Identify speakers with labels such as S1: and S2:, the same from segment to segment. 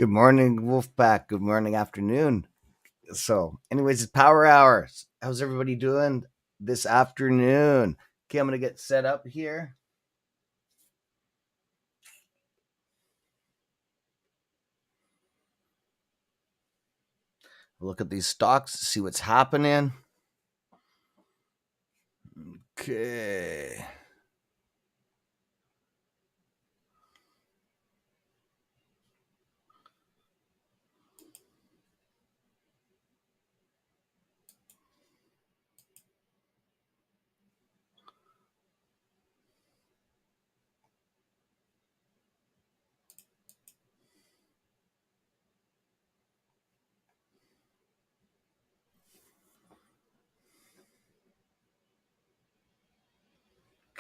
S1: Good morning, Wolfpack. Good morning, afternoon. So, anyways, it's Power Hours. How's everybody doing this afternoon? Okay, I'm going to get set up here. Look at these stocks, see what's happening. Okay.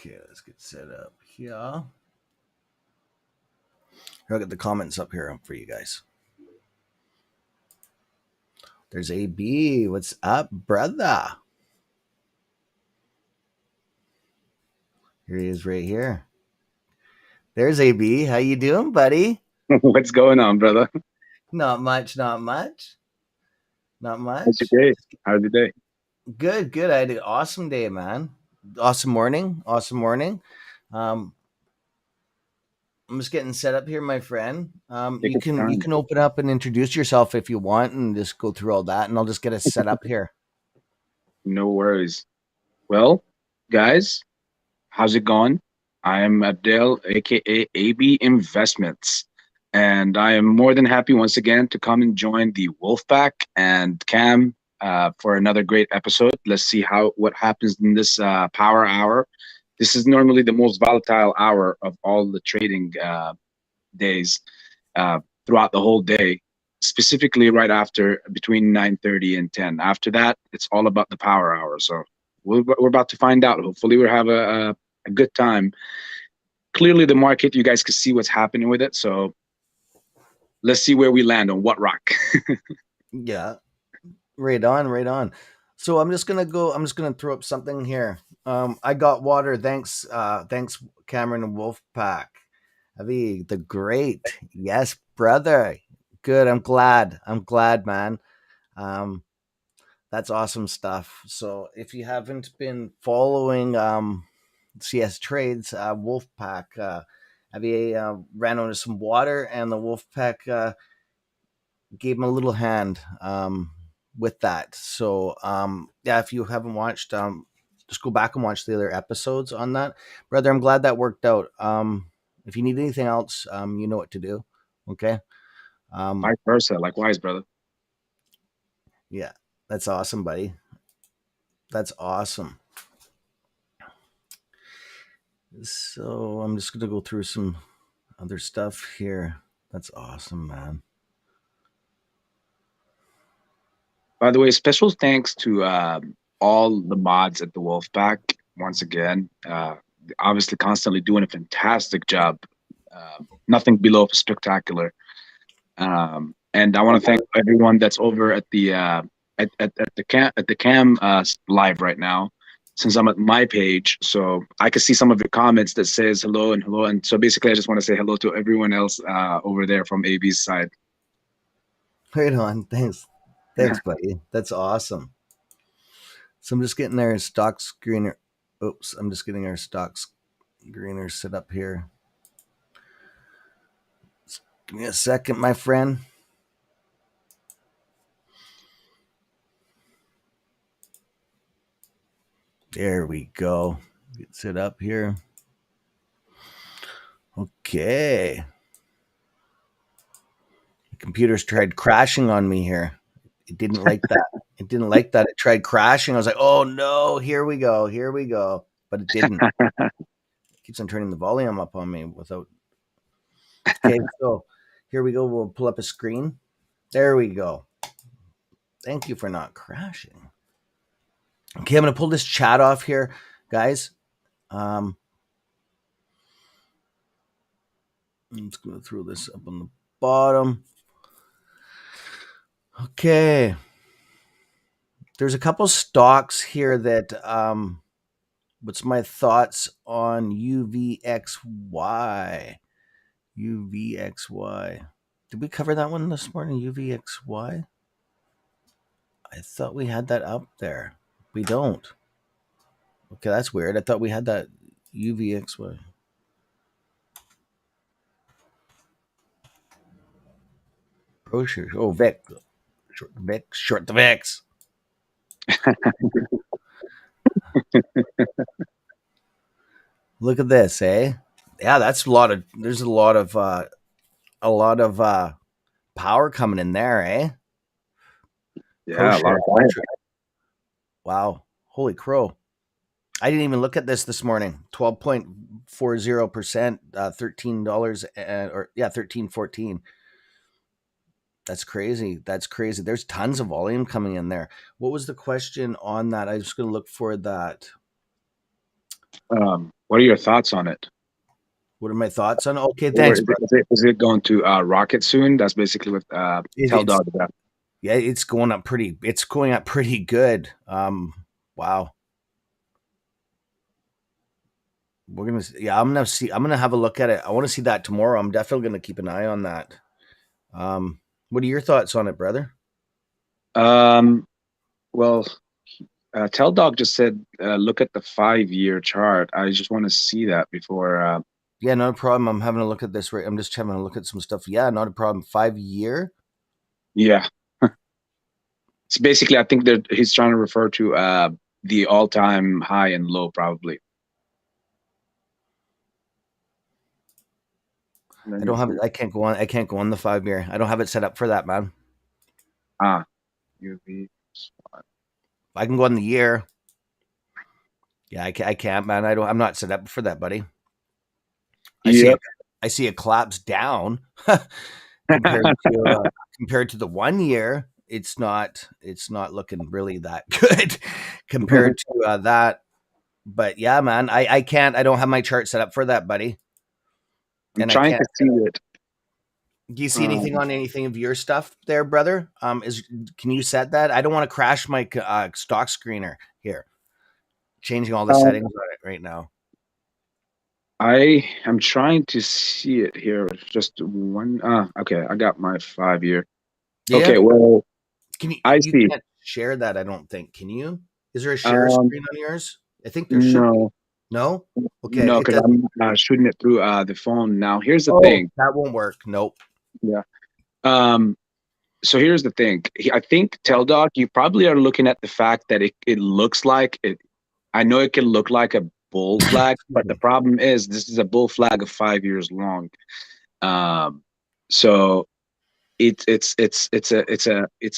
S1: Okay, let's get set up here. I'll get the comments up here for you guys. There's AB. What's up, brother? Here he is right here. There's AB. How you doing, buddy?
S2: What's going on, brother?
S1: Not much, not much. Not
S2: How's
S1: much.
S2: your day? How's your day?
S1: Good. I had an awesome day, man. Awesome morning. Awesome morning. Um, I'm just getting set up here, my friend.
S2: Take
S1: You
S2: your
S1: can you
S2: time.
S1: can open up and introduce yourself if you want, and just go through all that, and I'll just get us set up here.
S2: No worries. Well, guys, how's it going? I am Abdel, aka AB Investments, and I am more than happy once again to come and join the Wolfpack and Cam for another great episode. Let's see what happens in this power hour. This is normally the most volatile hour of all the trading days uh, throughout the whole day, specifically right after between 9:30 and 10. After that, it's all about the power hour. So we're about to find out. Hopefully, we'll have a good time. Clearly, the market, you guys can see what's happening with it. So let's see where we land on what rock.
S1: Yeah, right on, right on. So I'm just gonna go. I'm just gonna throw up something here. I got water. Thanks, Cameron and Wolfpack. Avi, the great. Yes, brother. Good. I'm glad, man. Um, That's awesome stuff. So if you haven't been following CS Trades, Wolfpack, Avi ran onto some water, and the Wolfpack gave him a little hand with that. So yeah, if you haven't watched, just go back and watch the other episodes on that, brother. I'm glad that worked out. If you need anything else, you know what to do. Okay.
S2: Vice versa, likewise, brother.
S1: Yeah, that's awesome, buddy. That's awesome. So I'm just gonna go through some other stuff here. That's awesome, man.
S2: By the way, special thanks to all the mods at the Wolfpack once again. Obviously, constantly doing a fantastic job. Nothing below spectacular. And I want to thank everyone that's over at the at the cam live right now. Since I'm at my page, so I can see some of your comments that says hello and hello, and so basically I just want to say hello to everyone else over there from AB's side.
S1: Right on. Thanks, buddy. That's awesome. So I'm just getting our stock screener. Oops, I'm just getting our stock screener set up here. Give me a second, my friend. There we go. Get set up here. Okay. The computer's tried crashing on me here. It didn't like that. It didn't like that. It tried crashing. I was like, oh no, here we go. Here we go. But it didn't. It keeps on turning the volume up on me without. Okay, so here we go. We'll pull up a screen. There we go. Thank you for not crashing. Okay, I'm going to pull this chat off here, guys. I'm just going to throw this up on the bottom. Okay. There's a couple stocks here that what's my thoughts on UVXY? UVXY. Did we cover that one this morning? UVXY? I thought we had that up there. We don't. Okay, that's weird. I thought we had that UVXY. Brochure. Oh, Vic. Short the Vic. Short the Vix. Look at this, eh? Yeah, that's a lot of. There's a lot of power coming in there, eh?
S2: Yeah, a lot
S1: ProShares.
S2: of fire.
S1: Wow, holy crow! I didn't even look at this morning. 12.40%, $13, or yeah, 13.14. That's crazy. That's crazy. There's tons of volume coming in there. What was the question on that? I was just going to look for that.
S2: What are your thoughts on it?
S1: What are my thoughts on? Okay,
S2: Or
S1: thanks, bro.
S2: is it going to rocket soon? That's basically what Tell
S1: It's
S2: Dog about.
S1: yeah, it's going up pretty. It's going up pretty good. Wow. We're gonna yeah. I'm gonna see. I'm gonna have a look at it. I want to see that tomorrow. I'm definitely gonna keep an eye on that. What are your thoughts on it, brother?
S2: Um, well, Tell Dog just said, look at the 5 year chart. I just want to see that before.
S1: Yeah, not a problem. I'm having a look at this. Right, I'm just having a look at some stuff. Yeah, not a problem. 5 year.
S2: Yeah, it's basically, I think that he's trying to refer to the all time high and low, probably. Let
S1: I
S2: me
S1: don't have.
S2: see.
S1: I can't go on. I can't go on the 5 year. I don't have it set up for that, man.
S2: Ah, UV.
S1: I can go on the year. Yeah, I can't, man. I don't. I'm not set up for that, buddy. I see.
S2: Yep.
S1: I see a collapse down compared to compared to the 1 year. It's not looking really that good compared to that. But yeah, man, I can't. I don't have my chart set up for that, buddy,
S2: I'm
S1: and I
S2: trying
S1: can't.
S2: to see it.
S1: Do you see anything
S2: Um,
S1: on anything of your stuff there, brother? Is Can you set that? I don't want to crash my stock screener here. Changing all the
S2: um,
S1: settings on it right now.
S2: I am trying to see it here. Just one. Okay. I got my 5 year.
S1: Yeah.
S2: Okay. Well,
S1: Can you?
S2: I
S1: You
S2: see.
S1: can't share that. I don't think. Can you? Is there a share
S2: Um,
S1: screen on yours? I think there should be.
S2: no,
S1: No. Okay.
S2: no,
S1: It
S2: because
S1: doesn't.
S2: I'm shooting it through the phone now. Here's the
S1: Oh,
S2: thing.
S1: that won't work. Nope.
S2: Yeah. Um, so here's the thing. I think Tell Dog, you probably are looking at the fact that it looks like it. I know it can look like a bull flag,
S1: Excuse
S2: but the
S1: me.
S2: problem is this is a bull flag of 5 years long. Um, so it's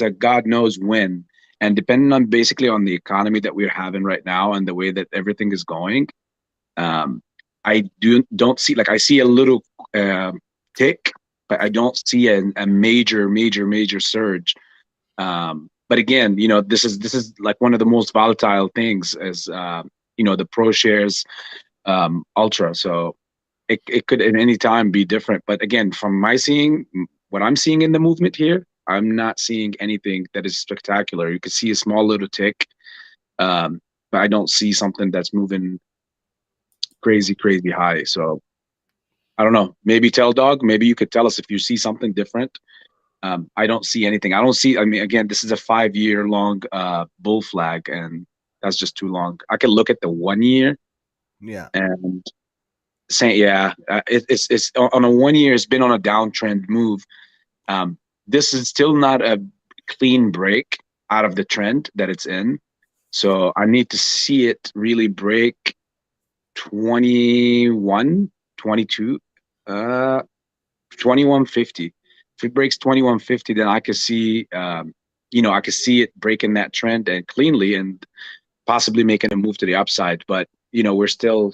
S2: a God knows when, and depending on basically on the economy that we're having right now and the way that everything is going, um, I don't see, like, I see a little tick, but I don't see a major surge. But again, this is like one of the most volatile things as the pro shares ultra. So it could at any time be different. But again, from my seeing, what I'm seeing in the movement here, I'm not seeing anything that is spectacular. You could see a small little tick, but I don't see something that's moving crazy high. So I don't know. Maybe Tell Dog, maybe you could tell us if you see something different. I don't see anything. I don't see. I mean, again, this is a 5 year long bull flag, and that's just too long. I could look at the 1 year
S1: Yeah.
S2: and say, yeah, it's on a 1 year. It's been on a downtrend move. This is still not a clean break out of the trend that it's in. So I need to see it really break 21, 22, 2150. If it breaks 2150, then I could see, I could see it breaking that trend and cleanly and possibly making a move to the upside. But we're still,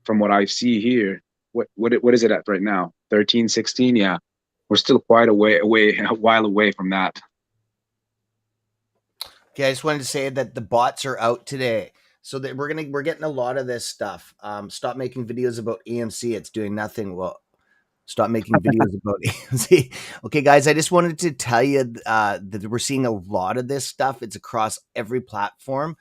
S2: from what I see here, what is it at right now? 13, 16? Yeah, we're still quite away a while away from that.
S1: Okay. I just wanted to say that the bots are out today. So that we're getting a lot of this stuff. Stop making videos about AMC. It's doing nothing. Well, stop making videos about AMC. Okay, guys, I just wanted to tell you that we're seeing a lot of this stuff. It's across every platform.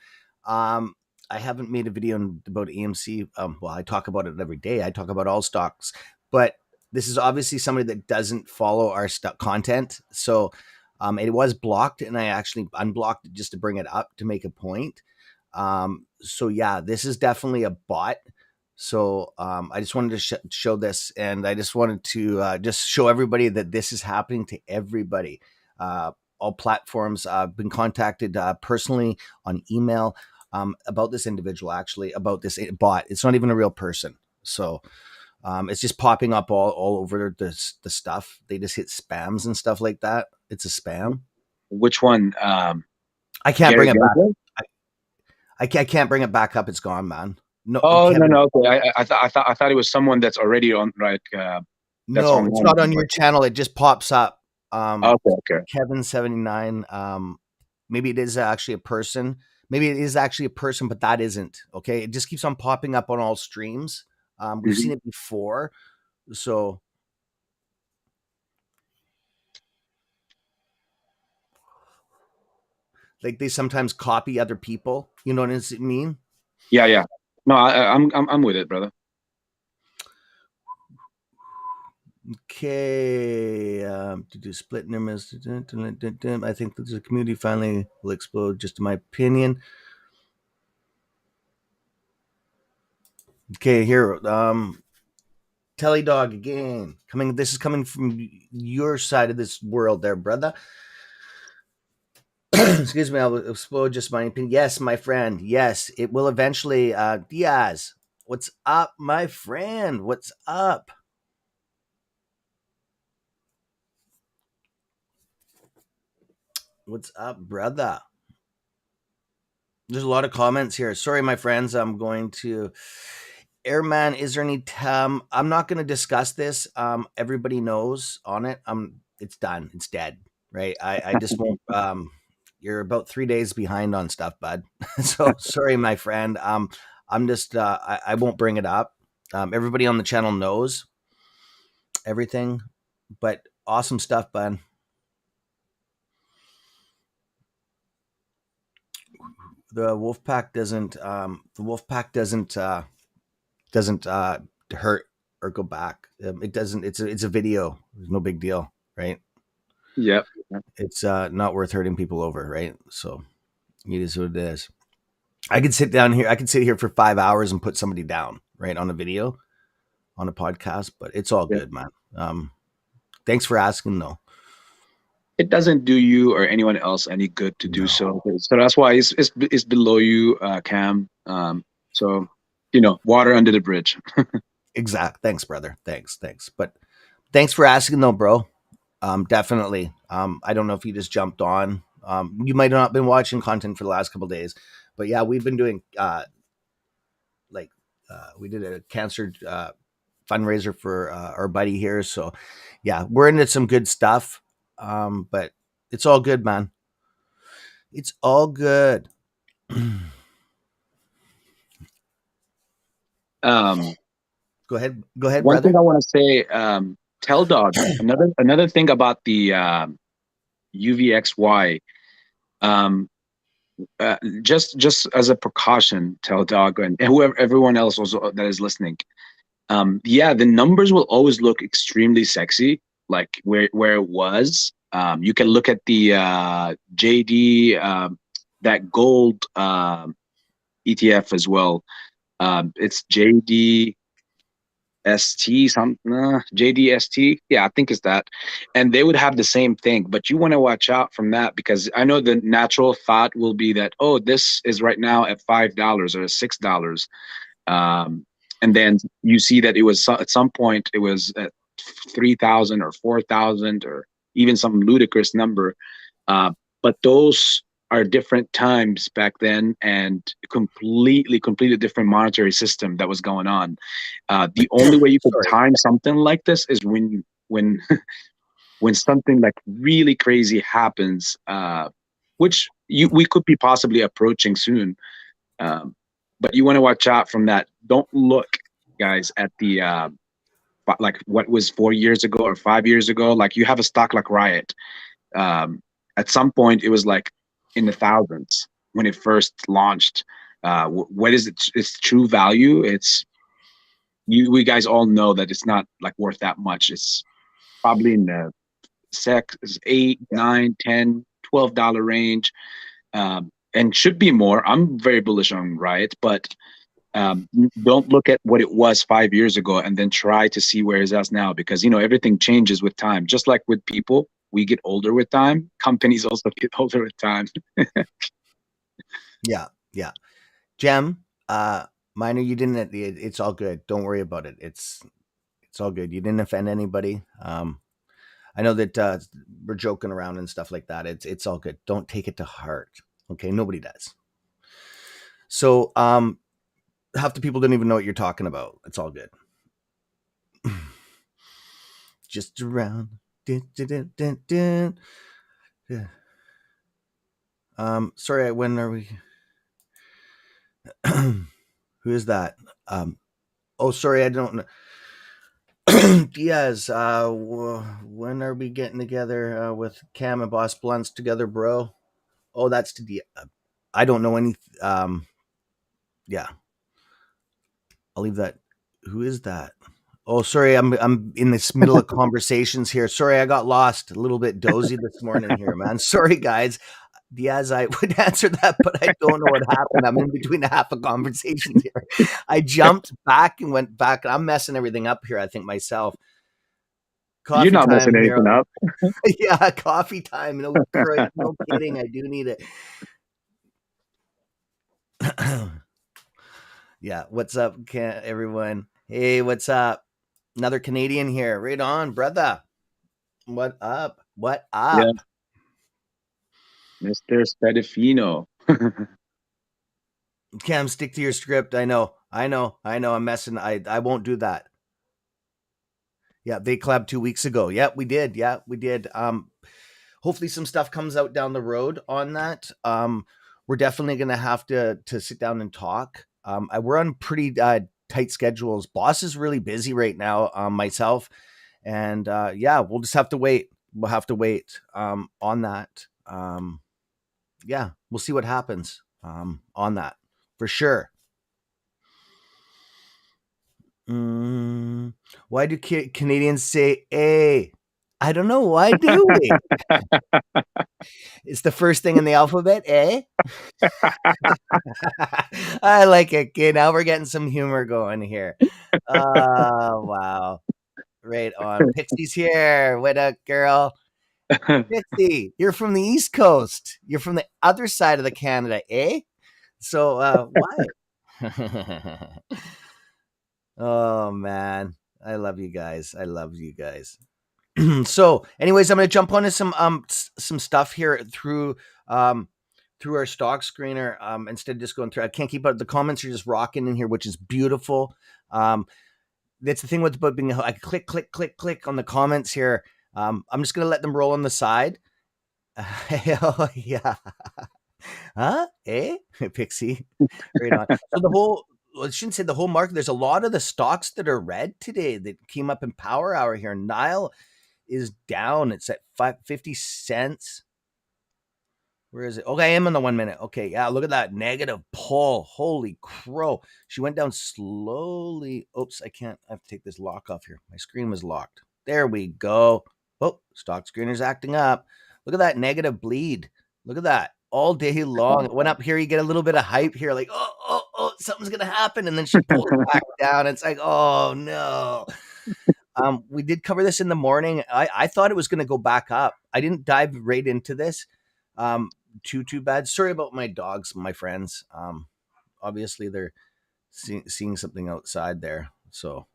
S1: Um, I haven't made a video about AMC. Well, I talk about it every day. I talk about all stocks, but this is obviously somebody that doesn't follow our content. So it was blocked, and I actually unblocked it just to bring it up to make a point. So yeah, this is definitely a bot. So I just wanted to show this, and I just wanted to just show everybody that this is happening to everybody. All platforms. I've been contacted personally on email about this individual, actually, about this bot. It's not even a real person. So it's just popping up all over the stuff. They just hit spams and stuff like that. It's a spam.
S2: Which one?
S1: I can't
S2: Gary
S1: bring it back.
S2: Gensler?
S1: I can't bring it back up. It's gone, man. No,
S2: Oh no
S1: Kevin.
S2: no okay. I thought it was someone that's already on that's
S1: No, it's
S2: online.
S1: not on your channel. It just pops up.
S2: Okay okay.
S1: Kevin79. Maybe it is actually a person. Maybe it is actually a person, but that isn't. Okay. It just keeps on popping up on all streams. We've
S2: Mhm.
S1: seen it before. So like they sometimes copy other people. You know what I mean?
S2: Yeah yeah. No, I'm with it, brother.
S1: Okay. To do split numbers. I think that the community finally will explode, just in my opinion. Okay, here. Telly Dog again. Coming. This is coming from your side of this world, there, brother. Excuse me. I'll explode, just my opinion. Yes, my friend. Yes, it will eventually. Diaz, what's up, my friend? What's up? What's up, brother? There's a lot of comments here. Sorry, my friends. I'm going to Airman. Is there any I'm not going to discuss this. Everybody knows on it. It's done. It's dead. Right. I just won't. You're about 3 days behind on stuff, bud. So sorry, my friend. I'm just. I won't bring it up. Everybody on the channel knows everything, but awesome stuff, bud. The Wolfpack doesn't. The Wolfpack doesn't hurt or go back. It doesn't. It's a video. There's no big deal, right?
S2: Yep.
S1: It's not worth hurting people over, right? So it is what it is. I could sit down here. I could sit here for 5 hours and put somebody down, right, on a video, on a podcast. But it's all
S2: Yep.
S1: good, man. Thanks for asking, though.
S2: It doesn't do you or anyone else any good to do
S1: No,
S2: so. So that's why it's below you, Cam. So water under the bridge.
S1: exact. Thanks, brother. Thanks. But thanks for asking, though, bro. Definitely. I don't know if you just jumped on. You might not have been watching content for the last couple of days, but yeah, we've been doing like we did a cancer fundraiser for our buddy here. So yeah, we're into some good stuff. But it's all good, man. It's all good.
S2: Um,
S1: Go ahead,
S2: One thing
S1: brother.
S2: I want to say, tell dog. Another thing about the UVXY. Um, just as a precaution, tell dog and whoever everyone else also that is listening. Yeah, the numbers will always look extremely sexy, like where it was. You can look at the JD that gold ETF as well. It's JDST some JDST. Yeah, I think it's that. And they would have the same thing, but you want to watch out from that because I know the natural thought will be that, oh, this is right now at $5 or $6. Um, and then you see that it was at some point it was at 3,000 or 4,000 or even some ludicrous number. Uh, but those are different times back then and completely different monetary system that was going on. The only way you could
S1: Sorry.
S2: time something like this is when when something like really crazy happens, which we could be possibly approaching soon. Um, but you want to watch out from that. Don't look, guys, at the like what was 4 years ago or 5 years ago. Like you have a stock like Riot. Um, at some point, it was like in the thousands when it first launched. What is its true value? It's we guys all know that it's not like worth that much. It's probably in the six, eight,
S1: Yeah.
S2: nine, 10, $12 range, and should be more. I'm very bullish on Riot, but don't look at what it was 5 years ago and then try to see where it's at now, because everything changes with time. Just like with people, we get older with time. Companies also get older with time.
S1: Yeah. Yeah. Jem, minor, you didn't. It's all good. Don't worry about it. It's all good. You didn't offend anybody. I know that we're joking around and stuff like that. It's all good. Don't take it to heart. Okay, nobody does. So half the people don't even know what you're talking about. It's all good. Just around. Dun, dun, dun, dun, dun. Yeah. Sorry. When are we? Who is that? Oh, sorry. I don't know. Diaz, when are we getting together with Cam and Boss Blunts together, bro? Oh, that's to Diaz. I don't know any. Yeah, I'll leave that. Who is that? Oh, sorry, I'm in this middle of conversations here. Sorry, I got lost. A little bit dozy this morning here, man. Sorry, guys. Diaz, I would answer that, but I don't know what happened. I'm in between half a conversation here. I jumped back and went back. I'm messing everything up here. I think myself.
S2: You're
S1: Coffee
S2: not
S1: time
S2: messing
S1: here.
S2: anything up.
S1: Yeah, coffee time. No, no kidding. I do need it. Yeah, what's up, everyone? Hey, what's up? Another Canadian here. Right on, brother. What up? What
S2: Yeah,
S1: up?
S2: Mr. Spadafino.
S1: Cam, stick to your script. I know. I know. I know. I'm messing. I won't do that. Yeah, they collabed 2 weeks ago. Yeah, we did. Yeah, we did. Hopefully some stuff comes out down the road on that. We're definitely gonna have to sit down and talk. We're on pretty tight schedules. Boss is really busy right now. Myself and yeah, we'll just have to wait. We'll have to wait on that. Yeah, we'll see what happens on that for sure. Mm, why do Canadians say "a"? I don't know. Why do we? It's the first thing in the alphabet, eh? I like it, kid. Now we're getting some humor going here. Oh, wow. Right on. Pixie's here. What up, girl? Pixie, you're from the East Coast. You're from the other side of the Canada, eh? So, why? Oh, man. I love you guys. I love you guys. So, anyways, I'm going to jump onto some stuff here through our stock screener instead of just going through. I can't keep up. The comments are just rocking in here, which is beautiful. That's the thing with about being. I click, click, click, click on the comments here. I'm just going to let them roll on the side. Oh, yeah. Huh? Eh? Pixie. Right on. So the whole, well, I shouldn't say the whole market. There's a lot of the stocks that are red today that came up in Power Hour here. Nile is down. It's at 50 cents. Where is it? Okay, I am in the 1 minute. Okay, yeah, look at that negative pull. Holy crow. She went down slowly. Oops, I can't. I have to take this lock off here. My screen was locked. There we go. Oh, stock screener's acting up. Look at that negative bleed. Look at that. All day long. It went up here. You get a little bit of hype here, like, oh, something's going to happen. And then she pulls back down. It's like, oh, no. We did cover this in the morning. I thought it was going to go back up. I didn't dive right into this. Too bad. Sorry about my dogs, my friends. Obviously they're seeing something outside there. So,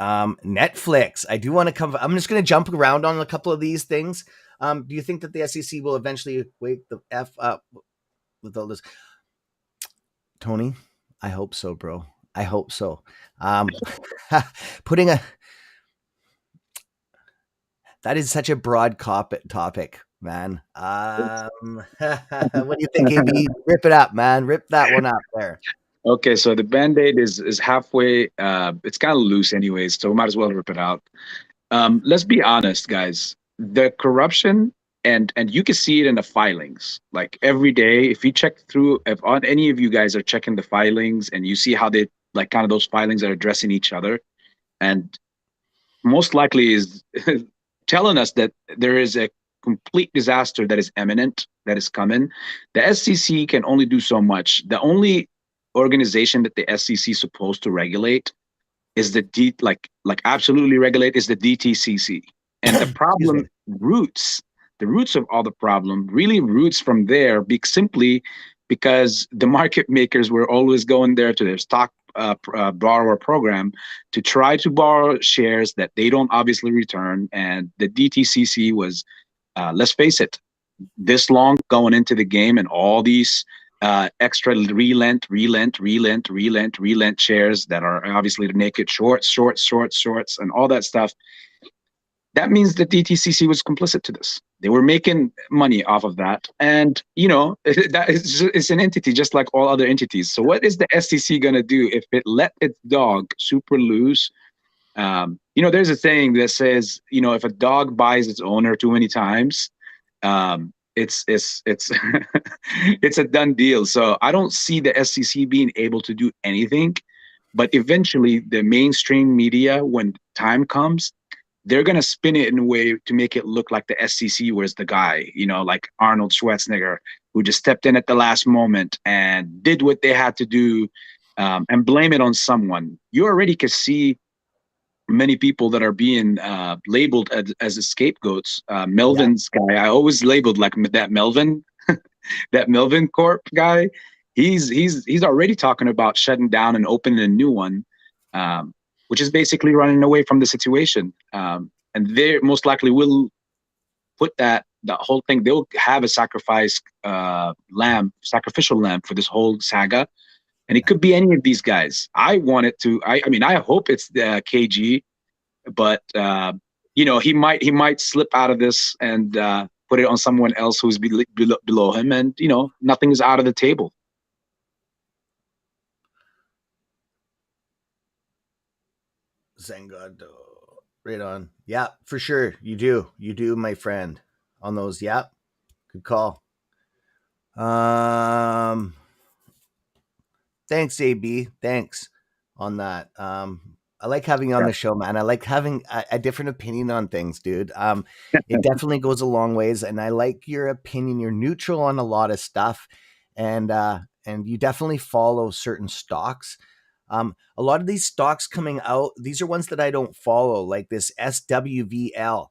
S1: Netflix. I do want to come. I'm just going to jump around on a couple of these things. Do you think that the SEC will eventually wake the f up with all this? Tony, I hope so, bro. I hope so. Putting a that is such a broad topic, man. What do you think, AB? Rip it up, man. Rip that one up there.
S2: Okay, so the band-aid is halfway. It's kind of loose anyways, so we might as well rip it out. Let's be honest, guys. The corruption, and you can see it in the filings. Like every day, if you check through, if on any of you guys are checking the filings and you see how they like kind of those filings are addressing each other, and most likely is telling us that there is a complete disaster that is imminent, that is coming. The SEC can only do so much. The only organization that the SEC is supposed to regulate is the absolutely regulate is the DTCC. And the
S1: Excuse me.
S2: problem roots, the roots of all the problem really roots from there, simply because the market makers were always going there to their stock borrower program to try to borrow shares that they don't obviously return. And the DTCC was, let's face it, this long going into the game, and all these extra relent shares that are obviously the naked shorts, and all that stuff. That means the DTCC was complicit to this. They were making money off of that, and that is it's an entity just like all other entities. So what is the SEC going to do if it let its dog super loose? There's a saying that says, if a dog buys its owner too many times, it's it's a done deal. So I don't see the SEC being able to do anything, but eventually the mainstream media, when time comes, they're gonna spin it in a way to make it look like the SEC was the guy, like Arnold Schwarzenegger, who just stepped in at the last moment and did what they had to do, and blame it on someone. You already can see many people that are being labeled as the scapegoats.
S1: Yeah.
S2: Melvin's guy, I always labeled like that Melvin, that Melvin Corp guy. He's already talking about shutting down and opening a new one, which is basically running away from the situation. And they most likely will put the whole thing. They'll have a sacrificial lamb for this whole saga, and it could be any of these guys. I want it to. I mean, I hope it's the KG, but he might slip out of this and put it on someone else who's below him, and nothing is out of the table.
S1: Zangado. Right on. Yeah, for sure. You do. You do, my friend. On those. Yeah. Good call. Um Thanks, AB. Thanks on that. I like having you on
S2: Yeah.
S1: the show, man. I like having a different opinion on things, dude. It definitely goes a long ways, and I like your opinion. You're neutral on a lot of stuff, and you definitely follow certain stocks. A lot of these stocks coming out, these are ones that I don't follow, like this SWVL.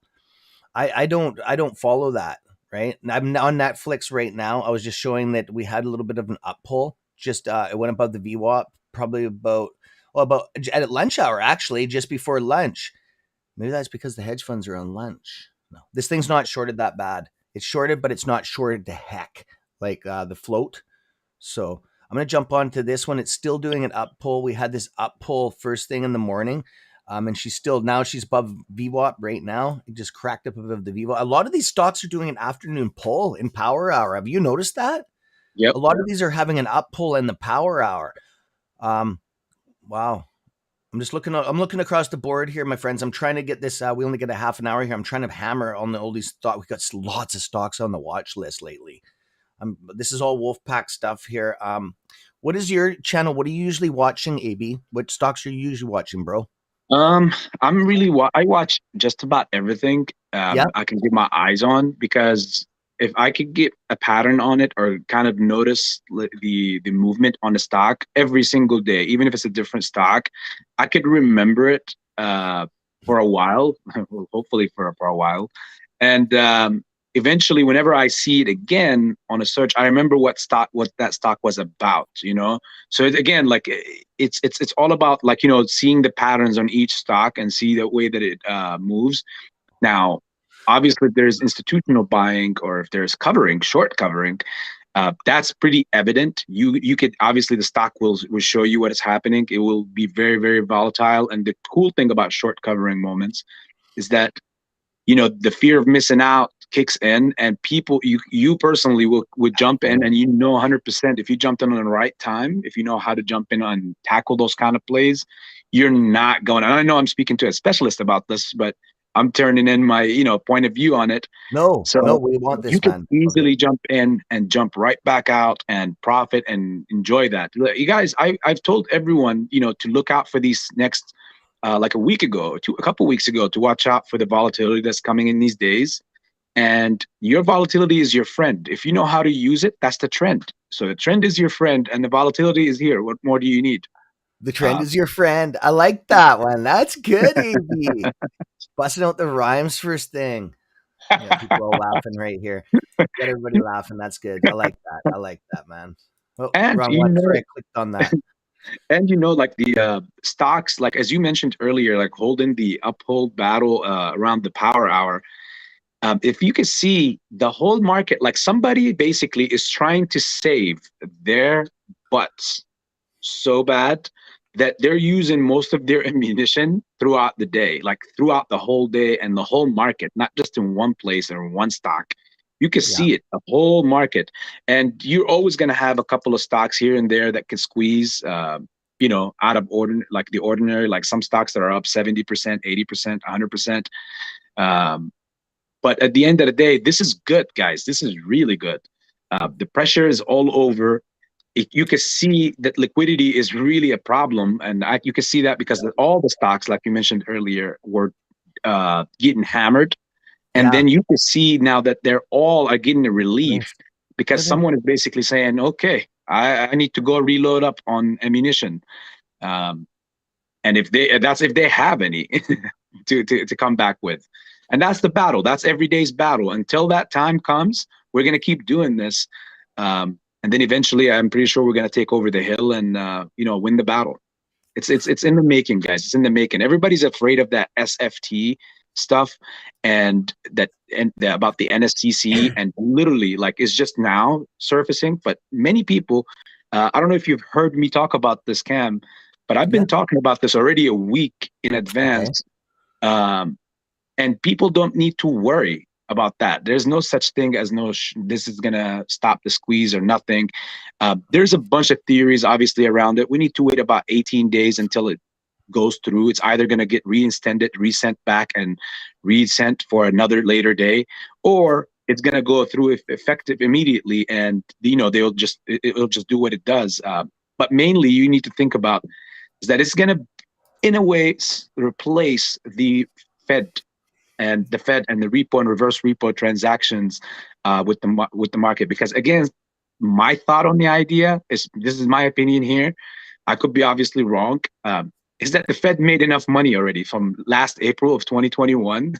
S1: I don't follow that, right? And I'm on Netflix right now. I was just showing that we had a little bit of an up pull. Just it went above the VWAP, probably about at lunch hour, actually, just before lunch. Maybe that's because the hedge funds are on lunch. No, this thing's not shorted that bad. It's shorted, but it's not shorted to heck like the float. So I'm gonna jump onto this one. It's still doing an up pull. We had this up pull first thing in the morning. And she's above VWAP right now. It just cracked up above the VWAP. A lot of these stocks are doing an afternoon pull in power hour. Have you noticed that?
S2: Yep.
S1: A lot of these are having an up pull in the power hour. Um, wow. I'm looking across the board here, my friends. I'm trying to get this. We only get a half an hour here. I'm trying to hammer on all these stocks. We got lots of stocks on the watch list lately. This is all Wolfpack stuff here. What is your channel? What are you usually watching, AB? What stocks are you usually watching, bro?
S2: Um, I watch just about everything
S1: Yeah.
S2: I can get my eyes on, because if I could get a pattern on it, or kind of notice the movement on the stock every single day, even if it's a different stock, I could remember it for a while, hopefully for a while, and eventually, whenever I see it again on a search, I remember what that stock was about. So again, like it's all about, like, seeing the patterns on each stock and see the way that it moves. Now, obviously, if there's institutional buying, or if there's short covering, that's pretty evident. You could obviously, the stock will show you what is happening. It will be very, very volatile. And the cool thing about short covering moments is that the fear of missing out kicks in, and people, you personally would jump in, and 100%, if you jumped in on the right time, if you know how to jump in and tackle those kind of plays, you're not going. And I know I'm speaking to a specialist about this, but I'm turning in my point of view on it.
S1: No, no,
S2: So
S1: we want
S2: you
S1: this,
S2: could
S1: man. Okay.
S2: easily jump in and jump right back out and profit and enjoy that. Look, you guys, I've told everyone, to look out for these next, like a week ago, a couple weeks ago, to watch out for the volatility that's coming in these days. And your volatility is your friend. If you know how to use it, that's the trend. So the trend is your friend, and the volatility is here. What more do you need?
S1: The trend
S2: Uh,
S1: is your friend. I like that one. That's good, AB. Busting out the rhymes first thing. Yeah, people are laughing right here. Got everybody laughing. That's good. I like that. I like that, man. Oh,
S2: and
S1: wrong
S2: you
S1: one.
S2: know,
S1: Sorry, I clicked on that.
S2: like the stocks, like as you mentioned earlier, like holding the uphold battle around the power hour. If you could see the whole market, like somebody basically is trying to save their butts so bad that they're using most of their ammunition throughout the day, like throughout the whole day and the whole market, not just in one place or one stock. You can
S1: Yeah.
S2: see it, the whole market. And you're always going to have a couple of stocks here and there that can squeeze, out of order, like the ordinary, like some stocks that are up 70%, 80%, 100%. Um, but at the end of the day, this is good, guys. This is really good. The pressure is all over. You can see that liquidity is really a problem, and you can see that because all the stocks, like you mentioned earlier, were getting hammered, and
S1: Yeah.
S2: then you can see now that they're all are getting a relief
S1: Everything's,
S2: because
S1: everything.
S2: someone is basically saying, "Okay, I need to go reload up on ammunition," um, and if they have any to come back with, and that's the battle. That's every day's battle. Until that time comes, we're gonna keep doing this. And then eventually, I'm pretty sure we're going to take over the hill and win the battle. It's in the making, guys. It's in the making. Everybody's afraid of that SFT stuff and about the NSCC, and literally like it's just now surfacing. But many people, I don't know if you've heard me talk about this, Cam, but I've
S1: Yeah.
S2: been talking about this already a week in
S1: Okay.
S2: advance. Um, and people don't need to worry about that. There's no such thing as this is gonna stop the squeeze or nothing. There's a bunch of theories obviously around it. We need to wait about 18 days until it goes through. It's either gonna get reinstated, resent back, and resent for another later day, or it's gonna go through if effective immediately, and it'll just do what it does. But mainly, you need to think about is that it's gonna in a way replace the Fed and the repo and reverse repo transactions with the market. Because again, my thought on the idea is this is my opinion here. I could be obviously wrong. Is that the Fed made enough money already from last April of 2021?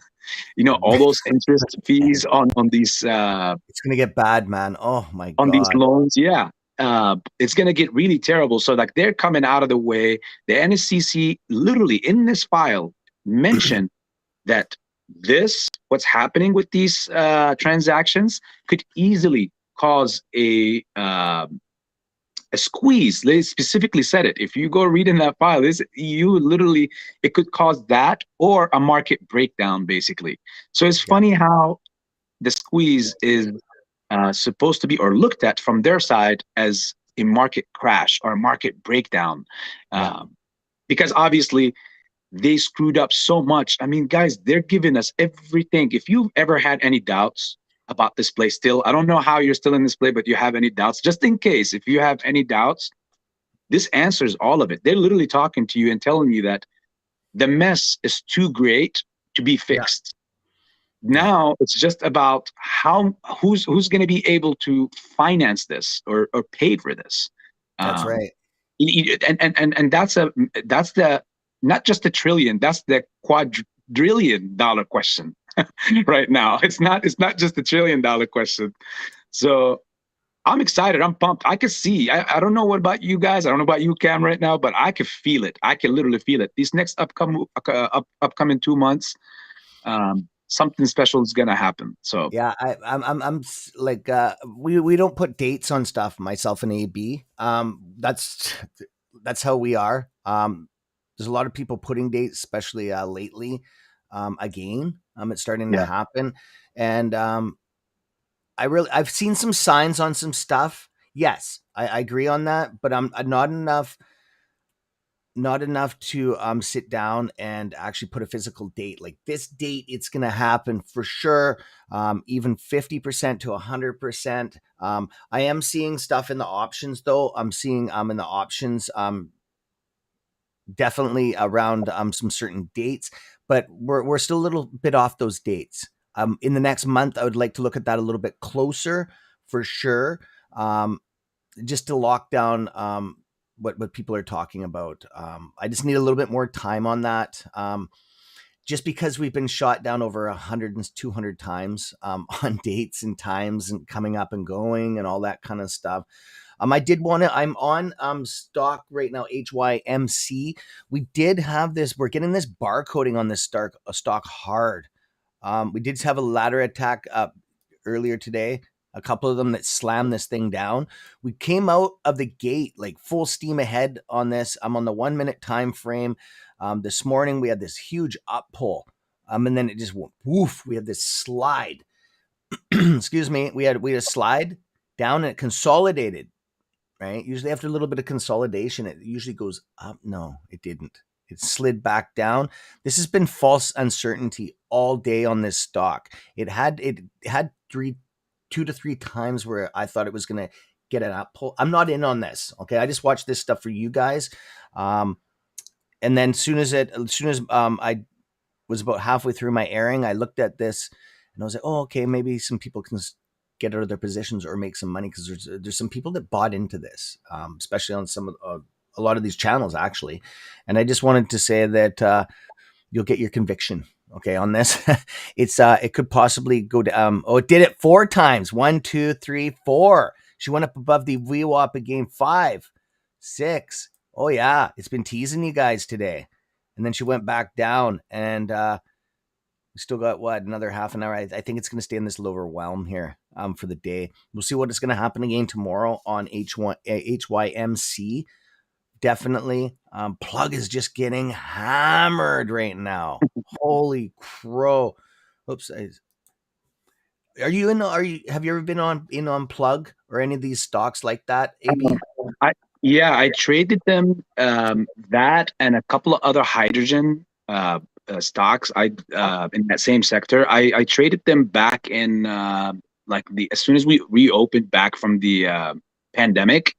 S2: All those interest fees
S1: It's gonna get bad, man. Oh my
S2: on these
S1: god.
S2: loans. Yeah. It's going to get really terrible. So, like, they're coming out of the way. The NSCC, literally in this file, mentioned that what's happening with these transactions, could easily cause a squeeze. They specifically said it. If you go read in that file, it could cause that or a market breakdown, basically. So it's
S1: Yeah.
S2: funny how the squeeze is supposed to be or looked at from their side as a market crash or a market breakdown.
S1: Yeah.
S2: Um, because obviously they screwed up so much. I mean, guys, they're giving us everything. If you've ever had any doubts about this play still, I don't know how you're still in this play, but you have any doubts, just in case, if you have any doubts, this answers all of it. They're literally talking to you and telling you that the mess is too great to be
S1: Yeah.
S2: fixed.
S1: Yeah.
S2: Now it's just about who's going to be able to finance this or pay for this.
S1: That's
S2: Um,
S1: right.
S2: and that's the not just the trillion, that's the quadrillion dollar question right now. It's not just the $1 trillion question. So I'm excited. I'm pumped. I can see. I don't know what about you guys. I don't know about you, Cam, right now, but I can feel it. I can literally feel it. These next upcoming 2 months, something special is gonna happen. So
S1: Yeah, like we don't put dates on stuff. Myself and AB. That's how we are. There's a lot of people putting dates, especially lately. Again, it's starting to
S2: yeah,
S1: happen, and I've seen some signs on some stuff. Yes, I agree on that, but I'm not enough. not enough to sit down and actually put a physical date. Like this date, it's going to happen for sure. Even 50% to 100%. I am seeing stuff in the options though. I'm seeing in the options definitely around some certain dates, but we're still a little bit off those dates. In the next month, I would like to look at that a little bit closer for sure. Um, just to lock down what people are talking about. I just need a little bit more time on that. Just because we've been shot down over 100 and 200 times on dates and times and coming up and going and all that kind of stuff. I did want to, I'm on stock right now, HYMC. We did have this, we're getting this barcoding on this stock hard. We did have a ladder attack earlier today, a couple of them that slammed this thing down. We came out of the gate like full steam ahead on this. I'm on the 1 minute time frame. This morning we had this huge up pull, and then it just went woof. We had this slide. Excuse me. We had a slide down and it consolidated. Right. Usually after a little bit of consolidation, it usually goes up. No, it didn't. It slid back down. This has been false uncertainty all day on this stock. It had 2 to 3 times where I thought it was going to get an up pull. I'm not in on this. Okay, I just watch this stuff for you guys. And then as soon as I was about halfway through my airing, I looked at this and I was like, oh, okay, maybe some people can get out of their positions or make some money because there's some people that bought into this, especially on some of a lot of these channels actually. And I just wanted to say that you'll get your conviction. Okay, on this, it could possibly go to it did it 4 times. 1, 2, 3, 4. She went up above the VWAP again. 5, 6. Oh yeah, it's been teasing you guys today, and then she went back down, and we still got what, another half an hour. I think it's going to stay in this lower realm here for the day. We'll see what is going to happen again tomorrow on HYMC. Definitely. Plug is just getting hammered right now. Holy crow. Oops. Are you in? Have you ever been on Plug or any of these stocks like that, AB?
S2: I Yeah, I traded them that and a couple of other hydrogen stocks. I in that same sector. I traded them back in like the as soon as we reopened back from the pandemic,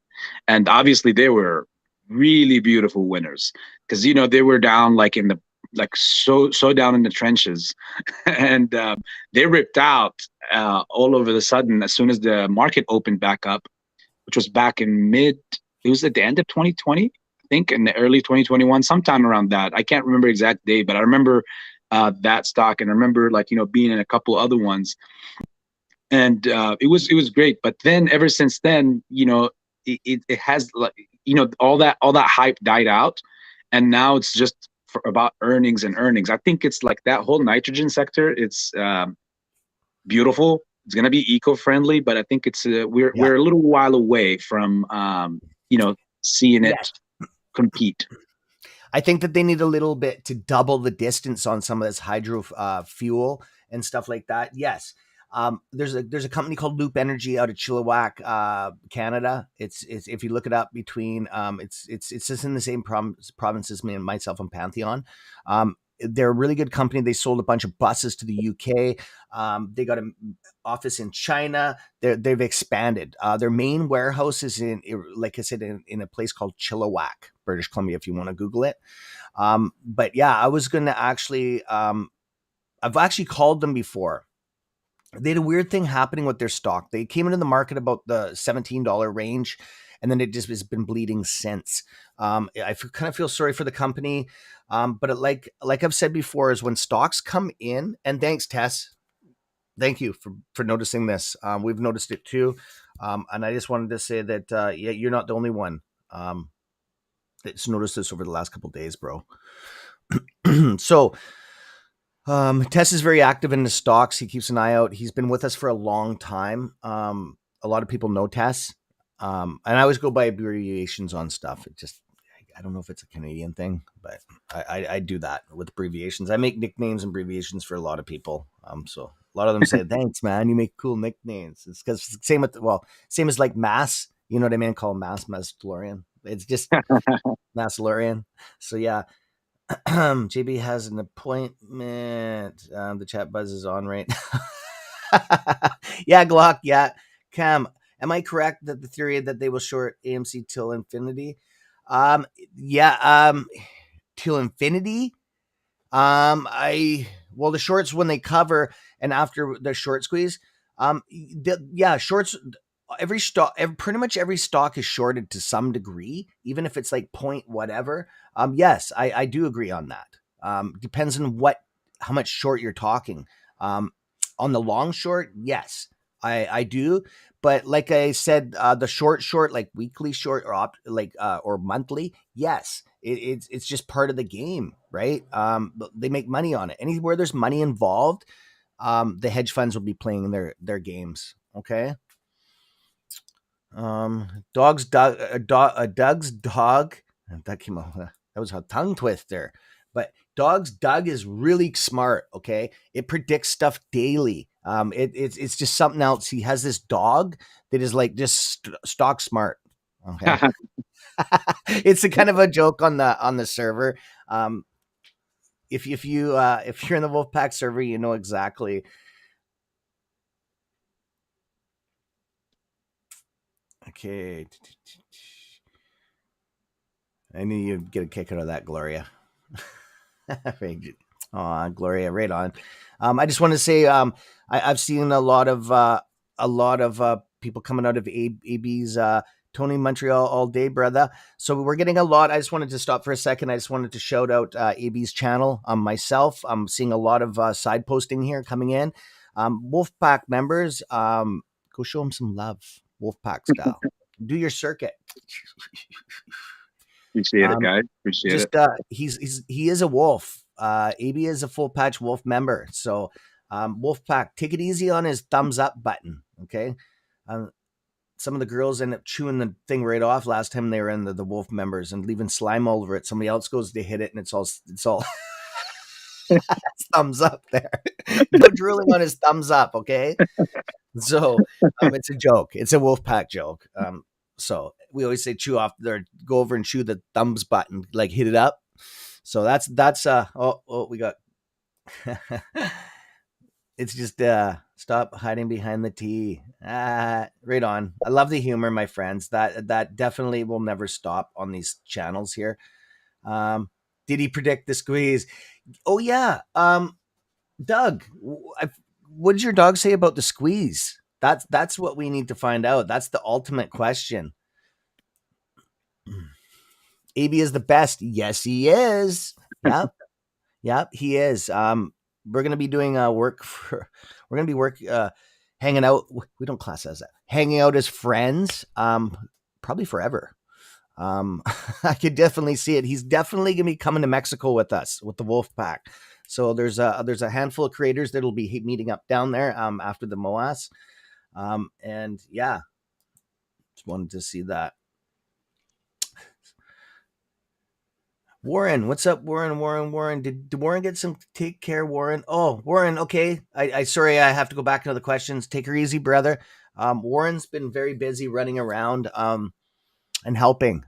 S2: and obviously they were really beautiful winners because they were down like in the like so down in the trenches, and they ripped out all over the sudden as soon as the market opened back up, which was back in it was at the end of 2020, I think, in the early 2021, sometime around that. I can't remember exact date, but I remember that stock, and I remember like being in a couple other ones, and it was great. But then ever since then, it has like all that hype died out, and now it's just about earnings and earnings. I think it's like that whole nitrogen sector. It's beautiful. It's going to be eco-friendly, but I think it's
S1: Yeah.
S2: we're a little while away from seeing it
S1: Yes.
S2: compete.
S1: I think that they need a little bit to double the distance on some of this hydro fuel and stuff like that. Yes. There's a company called Loop Energy out of Chilliwack, Canada. It's if you look it up between it's just in the same province as me and myself and Pantheon. They're a really good company. They sold a bunch of buses to the UK. They got an office in China. They've expanded. Their main warehouse is like I said, in a place called Chilliwack, British Columbia, if you want to Google it. But yeah, I was going to actually, I've actually called them before. They had a weird thing happening with their stock. They came into the market about the $17 range, and then it just has been bleeding since. Kind of feel sorry for the company, but like I've said before, is when stocks come in. And thanks, Tess. Thank you for noticing this. We've noticed it too, and I just wanted to say that yeah, you're not the only one that's noticed this over the last couple of days, bro. So Tess is very active in the stocks. He keeps an eye out. He's been with us for a long time. A lot of people know Tess. And I always go by abbreviations on stuff. I don't know if it's a Canadian thing, but I do that with abbreviations. I make nicknames and abbreviations for a lot of people. So a lot of them say, thanks, man. You make cool nicknames. It's because same as like Mass. You know what I mean? Call him Mass DeLorean. It's just Massalorian. So yeah, JB has an appointment. The chat buzz is on right now. Yeah, Glock. Yeah, Cam. Am I correct that the theory that they will short AMC till infinity? Um, yeah. Till infinity. I well the shorts when they cover and after the short squeeze. Yeah, shorts. Every stock, pretty much every stock is shorted to some degree, even if it's like point whatever. Yes, I do agree on that. Depends on how much short you're talking. Um, on the long short, yes, I do. But like I said, the short, like weekly short or or monthly, yes, it's just part of the game, right? They make money on it. Anywhere there's money involved, the hedge funds will be playing their games. Okay. Doug's dog. That came out. That was a tongue twister. But Dog's Doug is really smart. Okay, it predicts stuff daily. It's just something else. He has this dog that is like just stock smart. Okay, it's a kind of a joke on the server. Um, if you're in the Wolfpack server, you know exactly. Okay, I knew you'd get a kick out of that, Gloria. Aw, Gloria, right on. I just want to say I've seen a lot of people coming out of AB's Tony Montreal all day, brother. So we're getting a lot. I just wanted to stop for a second. I just wanted to shout out AB's channel. Myself, I'm seeing a lot of side posting here coming in. Wolfpack members, go show them some love, Wolfpack style. Do your circuit.
S2: Appreciate it,
S1: Um,
S2: guys. Appreciate it.
S1: just he is a wolf. AB is a full patch wolf member. So Wolfpack, take it easy on his thumbs up button. Okay. Um, some of the girls end up chewing the thing right off last time they were in the wolf members and leaving slime all over it. Somebody else goes to hit it and it's all thumbs up there. No drooling on his thumbs up. Okay. So it's a joke. It's a Wolfpack joke. So we always say chew off there, go over and chew the thumbs button, like hit it up. So that's we got it's just stop hiding behind the T. Right on. I love the humor, my friends. That definitely will never stop on these channels here. Did he predict the squeeze? Oh yeah. Doug, what did your dog say about the squeeze? That's what we need to find out. That's the ultimate question. AB is the best. Yes, he is. Yep. Yep, he is. We're gonna be doing work for. We're gonna be hanging out. We don't class as that. Hanging out as friends. Probably forever. I could definitely see it. He's definitely gonna be coming to Mexico with us with the Wolf Pack. So there's a handful of creators that'll be meeting up down there after the MOAS. And yeah, just wanted to see that. Warren, what's up, Warren? Warren. Did Warren get some take care, Warren? Oh, Warren, okay. I sorry, I have to go back into the questions. Take her easy, brother. Warren's been very busy running around and helping.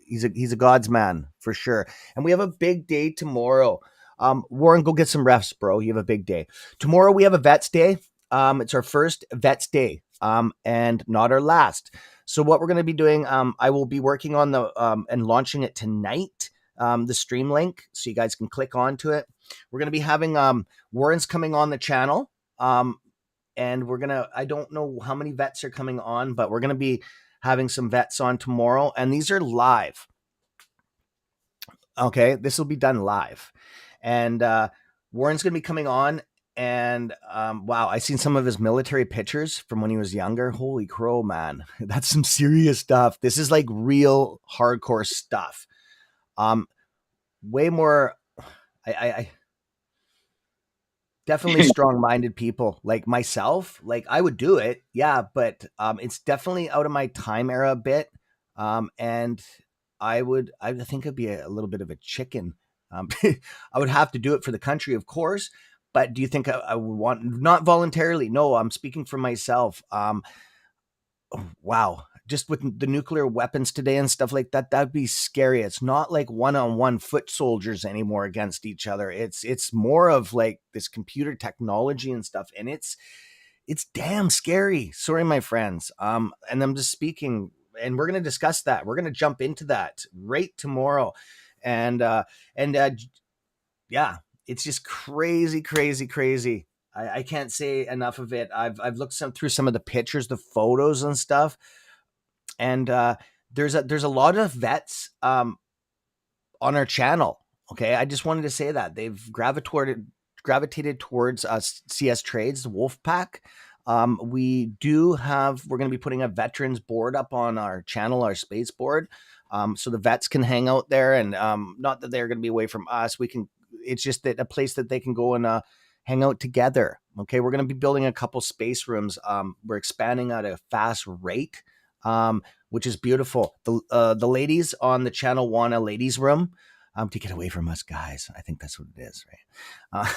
S1: He's a God's man for sure. And we have a big day tomorrow. Warren, go get some refs, bro. You have a big day. Tomorrow we have a Vets Day. It's our first Vets Day. And not our last. So what we're going to be doing, I will be working on the and launching it tonight. The stream link so you guys can click onto it. We're going to be having Warren's coming on the channel. And I don't know how many vets are coming on, but we're going to be having some vets on tomorrow. And these are live. Okay. This will be done live. And Warren's going to be coming on. And wow, I seen some of his military pictures from when he was younger. Holy crow, man. That's some serious stuff. This is like real hardcore stuff. Way more. I definitely strong-minded people like myself. Like I would do it, yeah, but it's definitely out of my time era a bit. And I think I'd be a little bit of a chicken. I would have to do it for the country, of course. But do you think I would want not voluntarily? No, I'm speaking for myself. Wow. just with the nuclear weapons today and stuff like that, that'd be scary. It's not like one-on-one foot soldiers anymore against each other. It's more of like this computer technology and stuff, and it's damn scary. Sorry, my friends. And I'm just speaking, and we're gonna discuss that. We're gonna jump into that right tomorrow, and yeah, it's just crazy, crazy, crazy. I can't say enough of it. I've looked through some of the pictures, the photos and stuff, and there's a lot of vets on our channel. Okay, I just wanted to say that they've gravitated towards CS Trades, the Wolf Pack. We're going to be putting a veterans board up on our channel, our space board, so the vets can hang out there, and not that they're going to be away from us. We can. It's just that a place that they can go and hang out together. Okay, we're going to be building a couple space rooms. We're expanding at a fast rate, which is beautiful. The ladies on the channel want a ladies' room. To get away from us guys. I think that's what it is, right?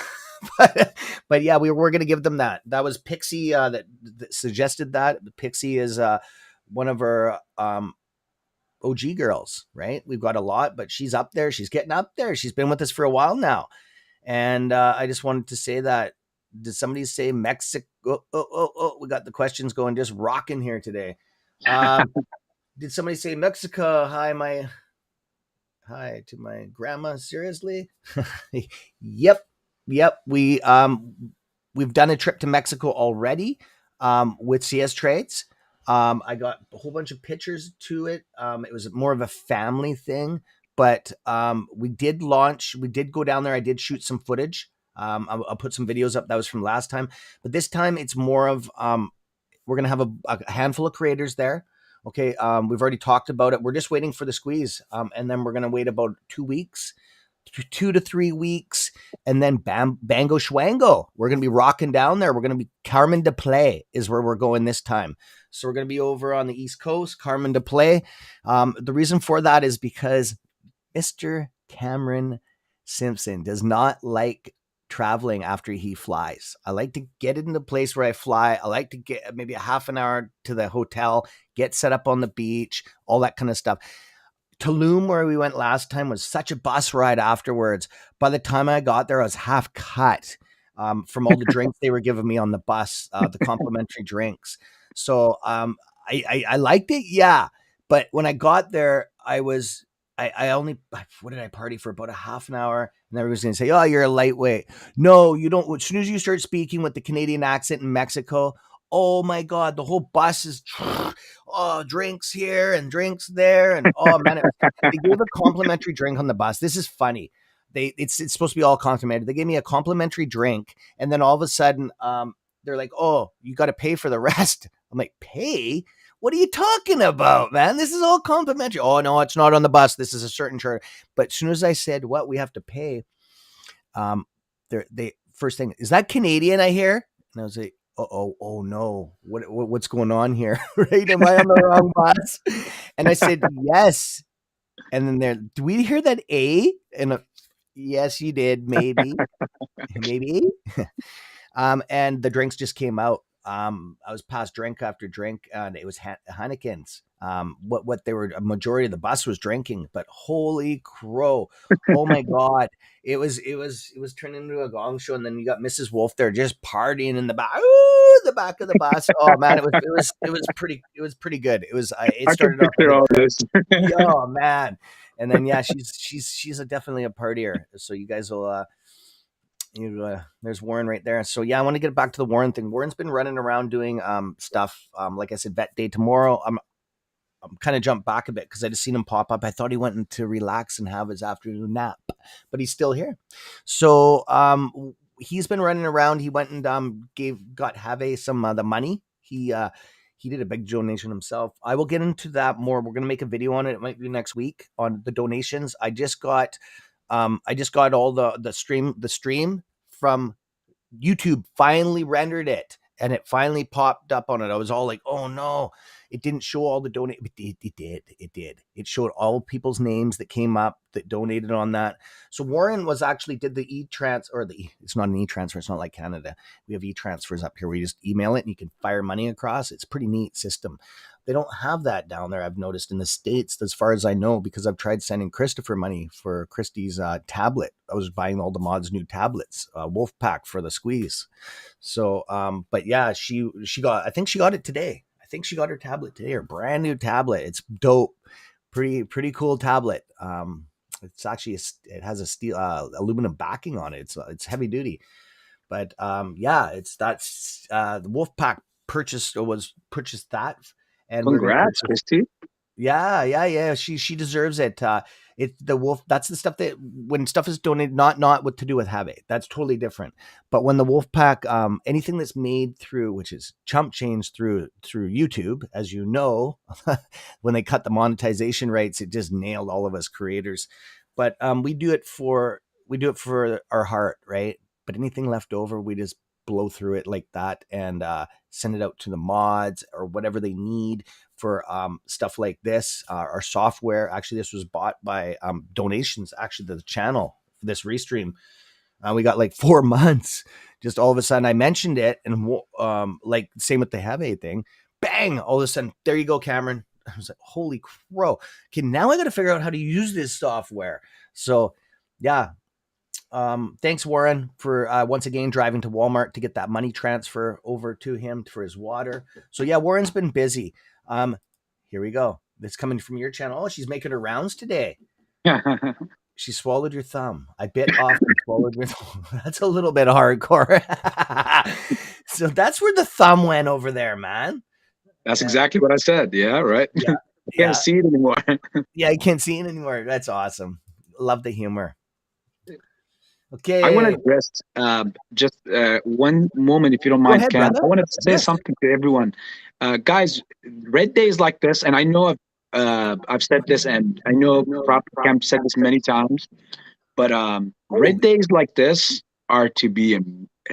S1: But yeah, we're going to give them that. That was Pixie that suggested that. Pixie is one of our OG girls, right? We've got a lot, but she's up there. She's getting up there. She's been with us for a while now. And I just wanted to say that. Did somebody say Mexico? Oh, we got the questions going, just rocking here today. Did somebody say Mexico? Hi to my grandma. Seriously? Yep. We've done a trip to Mexico already with CS Trades. I got a whole bunch of pictures to it. It was more of a family thing, but we did go down there. I did shoot some footage. I'll put some videos up. That was from last time, but this time it's more of we're gonna have a handful of creators there. Okay, we've already talked about it. We're just waiting for the squeeze, and then we're gonna wait about 2 weeks, 2 to 3 weeks, and then bango schwango. We're gonna be rocking down there. We're gonna be Carmen de Play is where we're going this time. So we're gonna be over on the East Coast, Carmen de Play. The reason for that is because Mr. Cameron Simpson does not like traveling after he flies. I like to get it in the place where I fly. I like to get maybe a half an hour to the hotel, get set up on the beach, all that kind of stuff. Tulum, where we went last time, was such a bus ride afterwards. By the time I got there, I was half cut from all the drinks they were giving me on the bus, the complimentary drinks. So I liked it, yeah. But when I got there, I only, what did I party for about a half an hour? And everybody's going to say, oh, you're a lightweight. No, you don't. As soon as you start speaking with the Canadian accent in Mexico, oh my God, the whole bus is, oh, drinks here and drinks there. And oh man, they gave a complimentary drink on the bus. This is funny. It's supposed to be all complimentary. They gave me a complimentary drink. And then all of a sudden, they're like, oh, you got to pay for the rest. I'm like, pay? What are you talking about, man? This is all complimentary. Oh, no, it's not on the bus. This is a certain charter. But as soon as I said, what, we have to pay, they first thing, is that Canadian, I hear? And I was like, oh no, what's going on here? Right? Am I on the wrong bus? And I said, yes. And then do we hear that A? And yes, you did. Maybe. And the drinks just came out. I was past drink after drink, and it was Heineken's. What they were, a majority of the bus was drinking, but holy crow, oh my God, it was turned into a gong show, and then you got Mrs. Wolf there just partying in the back, the back of the bus. Oh man, it was pretty good. It
S2: I can
S1: started off
S2: picture all this.
S1: oh man, and then yeah, she's definitely a partier. So you guys will. There's Warren right there. So yeah, I want to get back to the Warren thing. Warren's been running around doing stuff. Like I said, vet day tomorrow. I'm kind of jumped back a bit because I just seen him pop up. I thought he went in to relax and have his afternoon nap, but he's still here. So he's been running around. He went and got Have some the money. He did a big donation himself. I will get into that more. We're gonna make a video on it. It might be next week on the donations. I just got all the stream from YouTube finally rendered it, and it finally popped up on it. I was all like, oh no. It didn't show all the donate. It did. It did. It showed all people's names that came up that donated on that. So Warren was actually did the e-trans or the it's not an e-transfer. It's not like Canada. We have e-transfers up here where you just email it and you can fire money across. It's a pretty neat system. They don't have that down there. I've noticed in the States, as far as I know, because I've tried sending Christopher money for Christie's tablet. I was buying all the mods new tablets, Wolfpack for the squeeze. So, but yeah, she got. I think she got it today. I think she got her tablet today, her brand new tablet. It's dope, pretty cool tablet. It's actually it has a steel aluminum backing on it. It's heavy duty, but yeah, it's that's the Wolfpack purchased that, and we're gonna
S2: Congrats,
S1: purchase.
S2: Christy.
S1: Yeah. She deserves it. It's the wolf. That's the stuff that when stuff is donated, not what to do with have. That's totally different. But when the wolf pack, anything that's made through, which is chump change through YouTube, as you know, when they cut the monetization rates, it just nailed all of us creators. But we do it for our heart, right? But anything left over, we just blow through it like that and send it out to the mods or whatever they need for stuff like this. Our software, actually, this was bought by donations, actually, to the channel for this restream. We got like 4 months. Just all of a sudden, I mentioned it, and like same with the Have a thing. Bang! All of a sudden, there you go, Cameron. I was like, holy crow. Okay, now I got to figure out how to use this software. So, yeah, thanks, Warren, for once again driving to Walmart to get that money transfer over to him for his water. So yeah, Warren's been busy. Here we go. It's coming from your channel. Oh, she's making her rounds today. She swallowed your thumb. I bit off and swallowed your thumb. That's a little bit hardcore. So that's where the thumb went over there, man.
S2: That's exactly what I said. Yeah, right.
S1: Yeah,
S2: I can't
S1: yeah,
S2: see it anymore.
S1: yeah. I can't see it anymore. That's awesome. Love the humor.
S2: I want to
S1: Okay,
S2: address just one moment, if you don't
S1: go
S2: mind,
S1: ahead,
S2: Cam.
S1: brother.
S2: I want to say
S1: Yes.
S2: something to everyone. Guys, red days like this, and I know I've said this, and I know Proper Cam said this many times, but red
S1: Holy.
S2: days like this are to be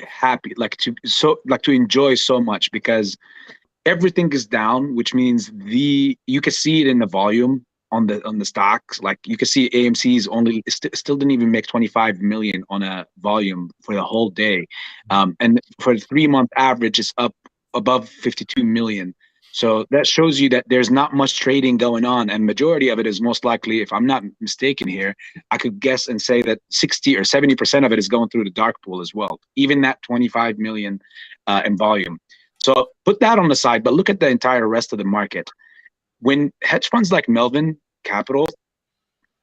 S2: happy, like to enjoy so much because everything is down, which means you can see it in the volume on the stocks. Like you can see AMC's only still didn't even make 25 million on a volume for the whole day, and for the 3 month average, it's up above 52 million. So that shows you that there's not much trading going on, and majority of it is most likely, if I'm not mistaken here, I could guess and say that 60 or 70% of it is going through the dark pool as well. Even that 25 million in volume. So put that on the side, but look at the entire rest of the market. When hedge funds like Melvin Capital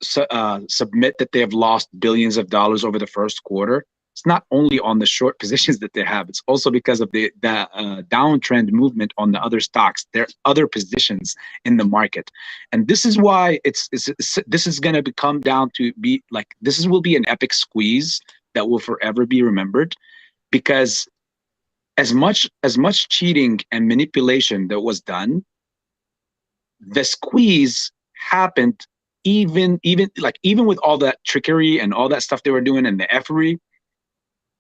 S2: submit that they have lost billions of dollars over the first quarter, it's not only on the short positions that they have, it's also because of the downtrend movement on the other stocks, their other positions in the market. And this is why this is going to come down to be like, will be an epic squeeze that will forever be remembered, because as much cheating and manipulation that was done, the squeeze happened even with all that trickery and all that stuff they were doing and the effery.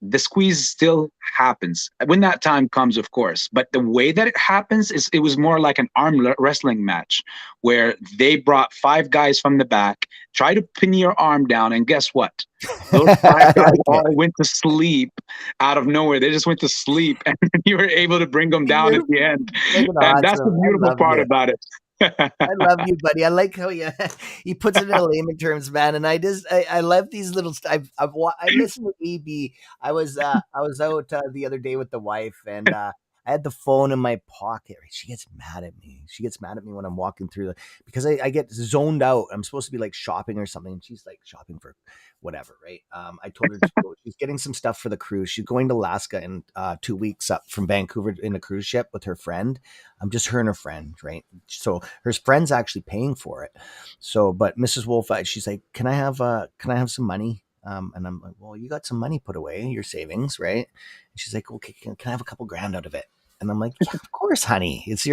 S2: The squeeze still happens when that time comes, of course. But the way that it happens is it was more like an arm wrestling match where they brought 5 guys from the back, try to pin your arm down, and guess what? Those 5 guys
S1: Like
S2: all
S1: it.
S2: went to sleep out of nowhere. They just went to sleep, and you were able to bring them down at
S1: You're
S2: the end.
S1: freaking
S2: And that's the
S1: awesome. I
S2: beautiful
S1: love
S2: part
S1: you.
S2: about it.
S1: I love you, buddy. I like how you he puts it in layman terms, man. And I love these little. I listen to EB. I was out the other day with the wife, and I had the phone in my pocket. She gets mad at me. She gets mad at me when I'm walking through because I get zoned out. I'm supposed to be like shopping or something, and she's like shopping for whatever, right? I told her she's getting some stuff for the cruise. She's going to Alaska in 2 weeks up from Vancouver in a cruise ship with her friend. I'm just her and her friend, right? So her friend's actually paying for it. So, but Mrs. Wolf, she's like, can I have some money? And I'm like, well, you got some money put away, your savings, right? And she's like, okay, can I have a couple grand out of it? And I'm like, yeah, of course, honey. It's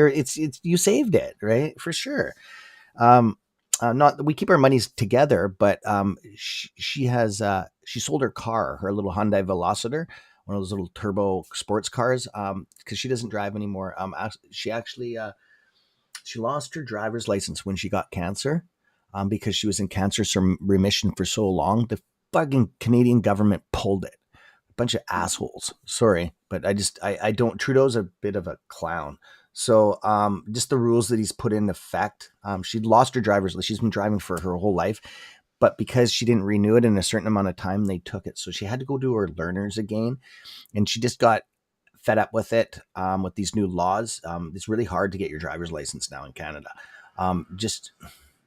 S1: you saved it, right? For sure. Um, not we keep our monies together, but she sold her car, her little Hyundai Velociter, one of those little turbo sports cars, because she doesn't drive anymore. She actually She lost her driver's license when she got cancer, because she was in cancer remission for so long. The fucking Canadian government pulled it. A bunch of assholes. Sorry, but I don't. Trudeau's a bit of a clown. So just the rules that he's put in effect. She lost her driver's license. She's been driving for her whole life, but because she didn't renew it in a certain amount of time, they took it. So she had to go do her learners again, and she just got fed up with it, with these new laws. It's really hard to get your driver's license now in Canada. Just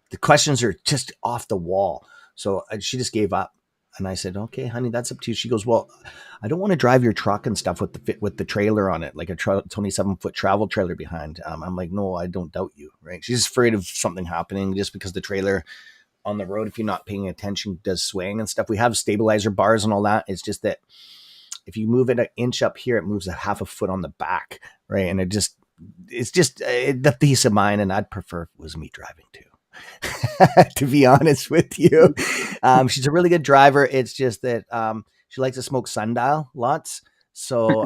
S1: the questions are just off the wall. So she just gave up. And I said, "Okay, honey, that's up to you." She goes, "Well, I don't want to drive your truck and stuff with the trailer on it, like a 27-foot travel trailer behind." I'm like, "No, I don't doubt you, right?" She's afraid of something happening just because the trailer on the road, if you're not paying attention, does swing and stuff. We have stabilizer bars and all that. It's just that if you move it an inch up here, it moves a half a foot on the back, right? And it's just the peace of mind. And I'd prefer if it was me driving too, to be honest with you. She's a really good driver. It's just that she likes to smoke sundial lots. So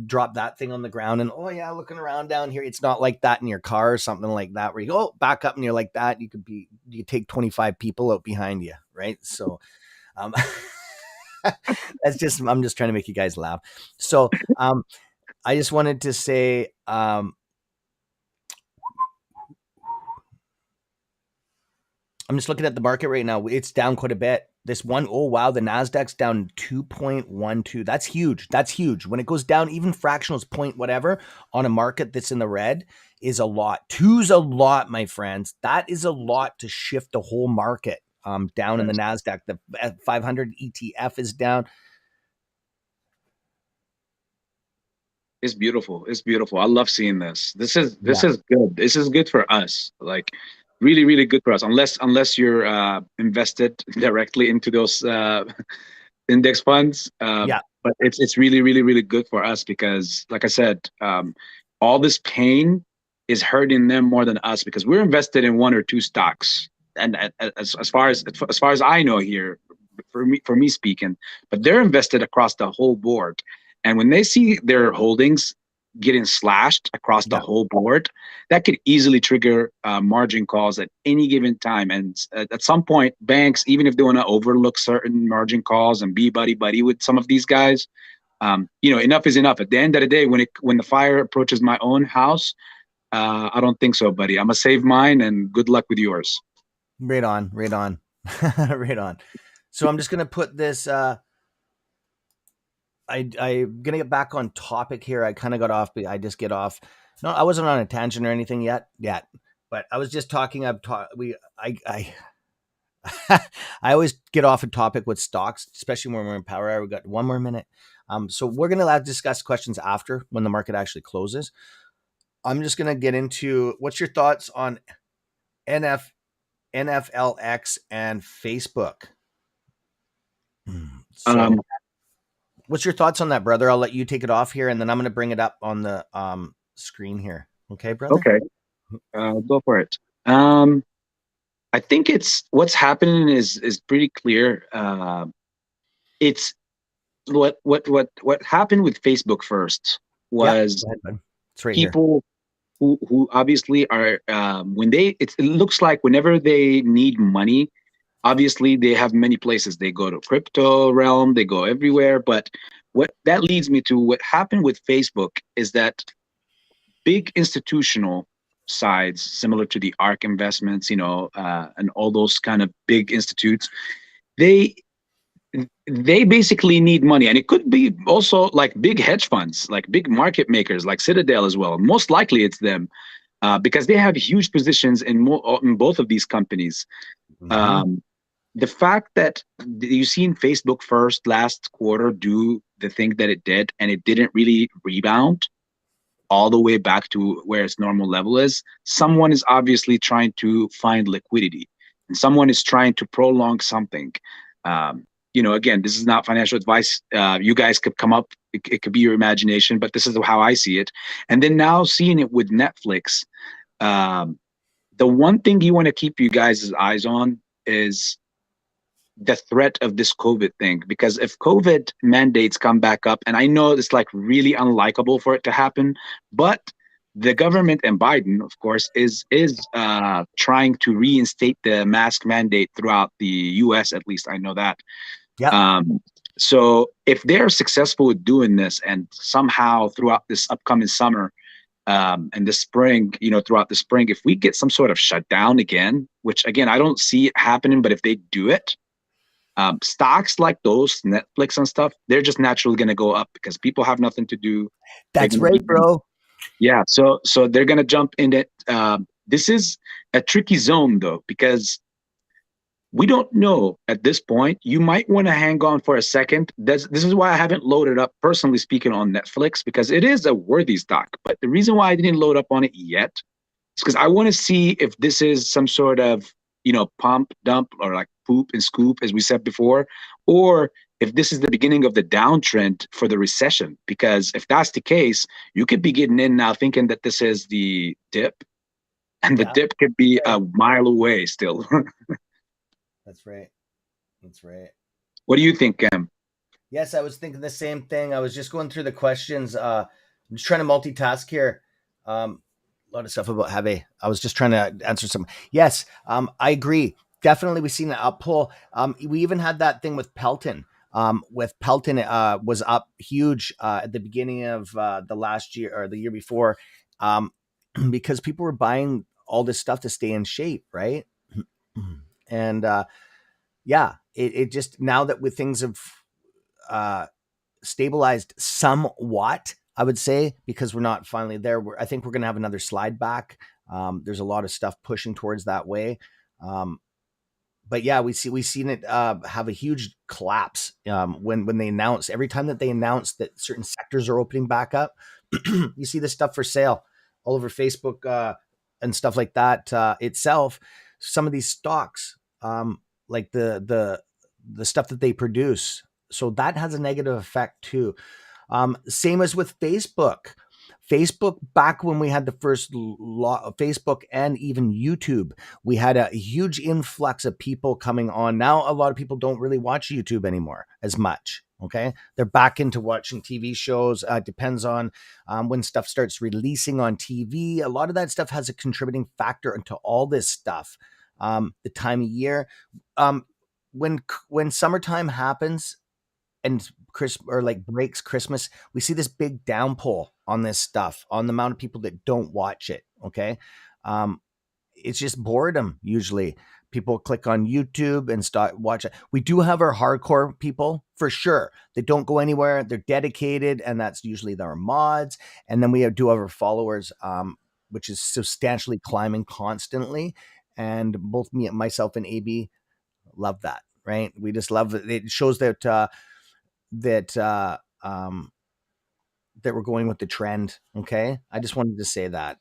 S1: drop that thing on the ground and, oh yeah, looking around down here. It's not like that in your car or something like that where you go, oh, back up and you're like that. You take 25 people out behind you, right? So um, I'm just trying to make you guys laugh. So I just wanted to say, I'm just looking at the market right now. It's down quite a bit. This one, oh wow, the Nasdaq's down 2.12. That's huge. That's huge. When it goes down, even fractionals point whatever on a market that's in the red is a lot. Two's a lot, my friends. That is a lot to shift the whole market down in the
S2: Yes.
S1: Nasdaq. The 500 ETF is down.
S2: It's beautiful. It's beautiful. I love seeing this. This
S1: Yeah,
S2: is good. This is good for us. Like really, really good for us. Unless you're invested directly into those index funds.
S1: yeah,
S2: But it's really, really, really good for us because, like I said, all this pain is hurting them more than us because we're invested in one or two stocks. And as far as I know here, for me speaking, but they're invested across the whole board. And when they see their holdings getting slashed across the
S1: yeah.
S2: whole board, that could easily trigger margin calls at any given time. And at some point, banks, even if they want to overlook certain margin calls and be buddy buddy with some of these guys, enough is enough. At the end of the day, when the fire approaches my own house, I don't think so, buddy. I'm gonna save mine, and good luck with yours.
S1: Right on, right on, right on. So I'm just gonna put this. I'm gonna get back on topic here. I kind of got off, but I just get off. No, I wasn't on a tangent or anything yet. But I was just talking. I I always get off a topic with stocks, especially when we're in power hour. We got one more minute. So we're gonna discuss questions after when the market actually closes. I'm just gonna get into what's your thoughts on NF NFLX and Facebook.
S2: Um,
S1: So what's your thoughts on that, brother? I'll let you take it off here, and then I'm going to bring it up on the screen here. Okay, brother?
S2: okay, go for it. I think it's what's happening is pretty clear. It's what happened with Facebook first
S1: Yeah,
S2: was
S1: go ahead, bud. It's right here.
S2: people who obviously are when it looks like whenever they need money, obviously they have many places they go to crypto realm, they go everywhere. But what that leads me to what happened with Facebook is that big institutional sides similar to the ARK investments, and all those kind of big institutes, they they basically need money, and it could be also like big hedge funds, like big market makers like Citadel as well. Most likely it's them, because they have huge positions in both of these companies.
S1: Mm-hmm.
S2: um, the fact that you seen Facebook first last quarter do the thing that it did, and it didn't really rebound all the way back to where its normal level is, someone is obviously trying to find liquidity, and someone is trying to prolong something. Um, again, this is not financial advice. You guys could come up, it could be your imagination, but this is how I see it. And then now seeing it with Netflix, um, the one thing you want to keep you guys' eyes on is the threat of this COVID thing. Because if COVID mandates come back up, and I know it's like really unlikable for it to happen, but the government and Biden, of course, is trying to reinstate the mask mandate throughout the U.S. At least I know that.
S1: Yep,
S2: Um, so if they're successful with doing this, and somehow throughout this upcoming summer and the spring, throughout the spring, if we get some sort of shutdown again, which again I don't see it happening, but if they do it, stocks like those, Netflix and stuff, they're just naturally going to go up because people have nothing to do. They're
S1: that's
S2: going to be,
S1: right, bro.
S2: yeah. So they're going to jump in it. This is a tricky zone though, because we don't know at this point. You might want to hang on for a second. This is why I haven't loaded up, personally speaking, on Netflix, because it is a worthy stock. But the reason why I didn't load up on it yet is because I want to see if this is some sort of, pump, dump, or like poop and scoop, as we said before, or if this is the beginning of the downtrend for the recession. Because if that's the case, you could be getting in now thinking that this is the dip, and the
S1: Yeah,
S2: dip could be
S1: right.
S2: a mile away still.
S1: That's right. That's right.
S2: What do you think, Cam?
S1: Yes, I was thinking the same thing. I was just going through the questions. I'm just trying to multitask here. A lot of stuff about heavy. I was just trying to answer some. Yes, I agree. Definitely, we've seen an up pull. We even had that thing with Pelton. With Pelton, was up huge at the beginning of the last year or the year before, because people were buying all this stuff to stay in shape, right? And yeah, it just now that with things have uh, stabilized somewhat, I would say, because we're not finally there. I think we're going to have another slide back. There's a lot of stuff pushing towards that way. Um, but yeah, we've seen it have a huge collapse when they announce every time that they announce that certain sectors are opening back up. You see this stuff for sale all over Facebook and stuff like that itself. Some of these stocks, like the stuff that they produce, so that has a negative effect too. Same as with Facebook. Facebook, back when we had the first Facebook and even YouTube, we had a huge influx of people coming on. Now, a lot of people don't really watch YouTube anymore as much. Okay. They're back into watching TV shows. Depends on when stuff starts releasing on TV. A lot of that stuff has a contributing factor into all this stuff. The time of year. Um, when summertime happens, and Chris or like breaks Christmas, we see this big downpour on this stuff, on the amount of people that don't watch it. Okay. Um, it's just boredom usually. People click on YouTube and start watching. We do have our hardcore people for sure. They don't go anywhere. They're dedicated, and that's usually their mods. And then we do have our followers, which is substantially climbing constantly. And both myself and AB love that. Right? We just love it. It shows that that that we're going with the trend. Okay, I just wanted to say that.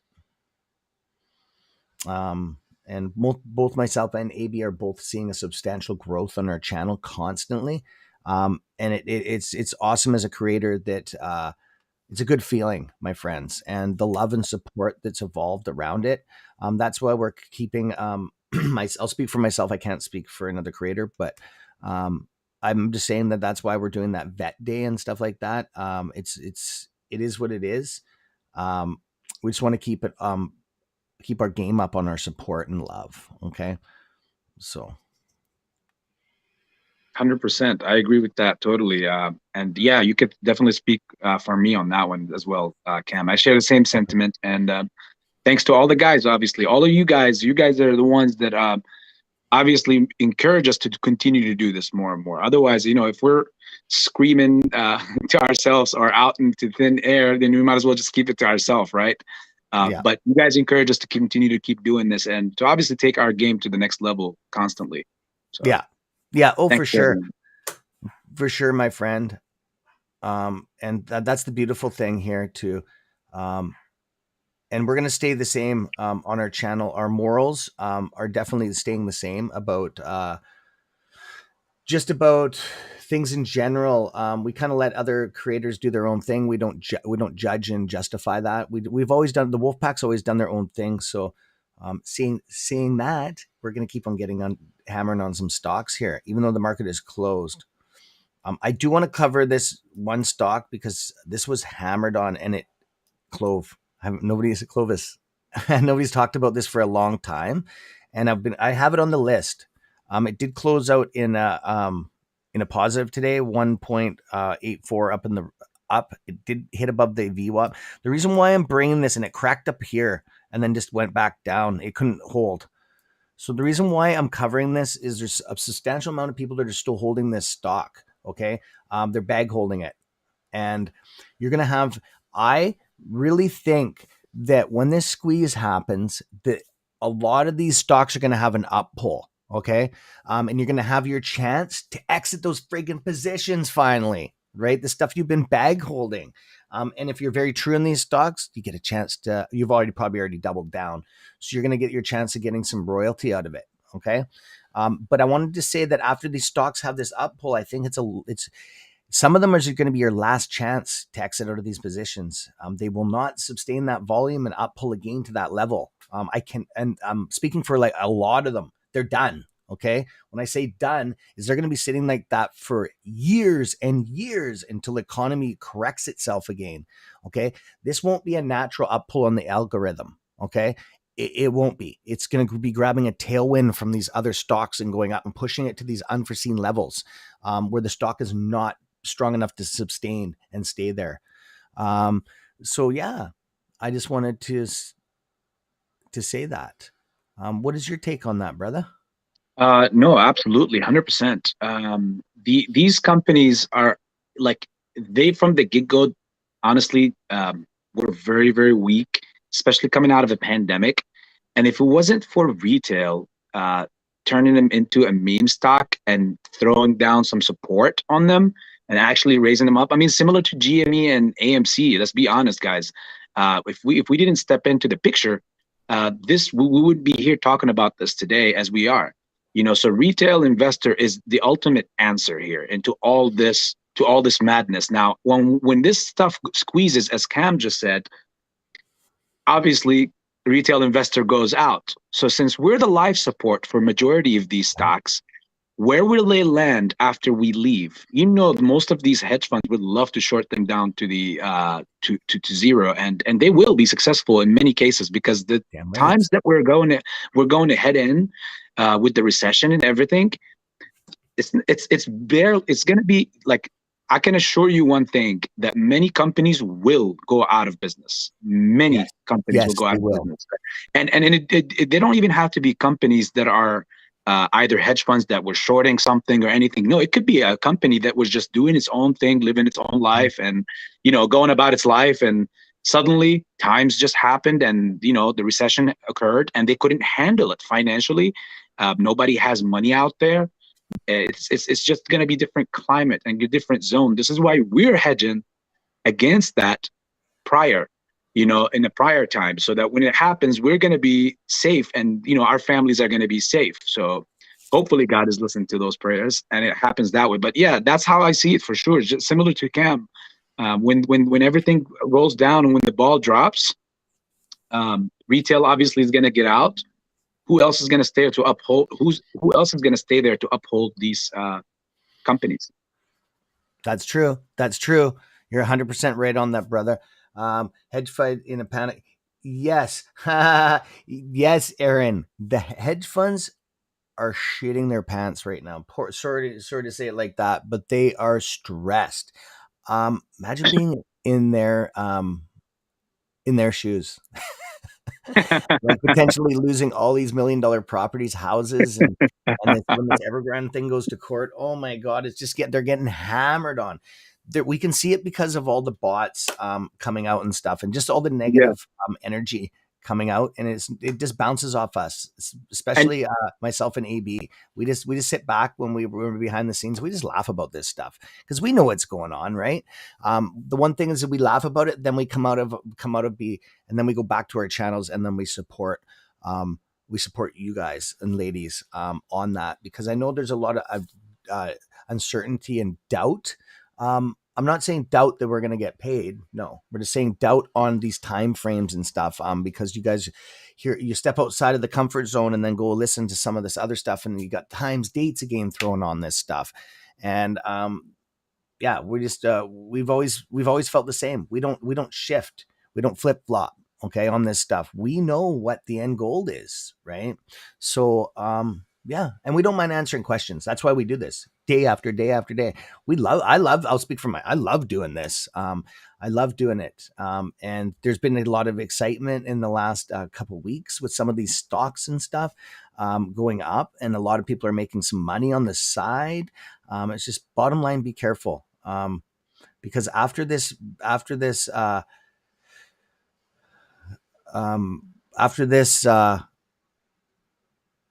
S1: Um, and both myself and AB are both seeing a substantial growth on our channel constantly. And it's awesome as a creator that it's a good feeling, my friends, and the love and support that's evolved around it. That's why we're keeping I'll speak for myself. I can't speak for another creator, but um, I'm just saying that that's why we're doing that vet day and stuff like that. It is what it is. We just want to keep our game up on our support and love. Okay, so
S2: 100%. I agree with that totally. And yeah, you could definitely speak for me on that one as well, Cam. I share the same sentiment. And thanks to all the guys, obviously, all of you guys are the ones that obviously encourage us to continue to do this more and more. Otherwise, if we're screaming to ourselves or out into thin air, then we might as well just keep it to ourselves, right?
S1: yeah,
S2: But you guys encourage us to continue to keep doing this and to obviously take our game to the next level constantly. So
S1: yeah, yeah. Oh,
S2: thanks, everyone.
S1: for sure, my friend. And that's the beautiful thing here too. Um, and we're going to stay the same on our channel. Our morals are definitely staying the same about just about things in general. We kind of let other creators do their own thing. We don't judge and justify that. We've always done, the Wolfpack's always done their own thing. So seeing that, we're going to keep on hammering on some stocks here, even though the market is closed. I do want to cover this one stock because this was hammered on and it clove. Nobody's Clovis. Nobody's talked about this for a long time, and I have it on the list. It did close out in a positive today, 1.84 up in the up. It did hit above the VWAP. The reason why I'm bringing this, and it cracked up here and then just went back down. It couldn't hold. So the reason why I'm covering this is there's a substantial amount of people that are still holding this stock. Okay, they're bag holding it, and you're going to have, I really think that when this squeeze happens, that a lot of these stocks are going to have an up pull. Okay. And you're going to have your chance to exit those friggin' positions finally, right? The stuff you've been bag holding. And if you're very true in these stocks, you get a chance to, you've probably already doubled down. So you're going to get your chance of getting some royalty out of it. Okay. But I wanted to say that after these stocks have this up pull, I think it's some of them are just going to be your last chance to exit out of these positions. They will not sustain that volume and up pull again to that level. And I'm speaking for like a lot of them. They're done. Okay. When I say done, is they're going to be sitting like that for years and years until the economy corrects itself again. Okay. This won't be a natural up pull on the algorithm. Okay. It won't be. It's going to be grabbing a tailwind from these other stocks and going up and pushing it to these unforeseen levels where the stock is not strong enough to sustain and stay there. So yeah, I just wanted to say that. What is your take on that, brother?
S2: No, absolutely, 100%. These companies are like they from the get-go, honestly, were very, very weak, especially coming out of a pandemic. And if it wasn't for retail, turning them into a meme stock and throwing down some support on them and actually raising them up, I mean, similar to GME and AMC. Let's be honest, guys. If we didn't step into the picture, this we would be here talking about this today as we are. So retail investor is the ultimate answer here into all this madness. Now, when this stuff squeezes, as Cam just said, obviously retail investor goes out. So since we're the life support for majority of these stocks, where will they land after we leave? Most of these hedge funds would love to short them down to the to zero, and they will be successful in many cases because the
S1: Damn right.
S2: times that we're going to head in with the recession and everything, it's going to be like, I can assure you one thing, that many companies will go out of business.
S1: Yes.
S2: Many companies will
S1: Yes,
S2: go out
S1: they
S2: of
S1: will.
S2: business, and they don't even have to be companies that are either hedge funds that were shorting something or anything. No, it could be a company that was just doing its own thing, living its own life, and going about its life, and suddenly times just happened, and the recession occurred, and they couldn't handle it financially. Nobody has money out there. It's just going to be different climate and a different zone. This is why we're hedging against that prior, in the prior time, so that when it happens, we're going to be safe, and our families are going to be safe. So hopefully God is listening to those prayers, and it happens that way. But yeah, that's how I see it for sure. It's just similar to Cam. When everything rolls down and when the ball drops, retail obviously is going to get out. Who else is going to stay there to uphold? Who else is going to stay there to uphold these companies?
S1: That's true. That's true. You're 100% right on that, brother. Hedge fund in a panic. Yes. Yes, Aaron. The hedge funds are shitting their pants right now. Sorry to say it like that, but they are stressed. Imagine being in their shoes, like potentially losing all these $1 million properties, houses, and when this Evergrande thing goes to court, oh my God, it's just they're getting hammered on. We can see it because of all the bots coming out and stuff, and just all the
S2: Yeah,
S1: negative energy coming out, and it just bounces off us,
S2: and
S1: especially myself and AB. We just sit back when we're behind the scenes. We just laugh about this stuff because we know what's going on, right? The one thing is that we laugh about it, then we come out of B, and then we go back to our channels, and then we support you guys and ladies on that, because I know there's a lot of uncertainty and doubt. I'm not saying doubt that we're going to get paid. No, we're just saying doubt on these time frames and stuff. Because you guys here, you step outside of the comfort zone and then go listen to some of this other stuff, and you got times, dates again thrown on this stuff, and yeah, we've always felt the same. We don't shift. We don't flip flop. okay, on this stuff. We know what the end goal is, right? So yeah, and we don't mind answering questions. That's why we do this day after day after day. I'll speak for I love doing this. I love doing it. And there's been a lot of excitement in the last couple weeks with some of these stocks and stuff going up, and a lot of people are making some money on the side. It's just bottom line, be careful. Because after this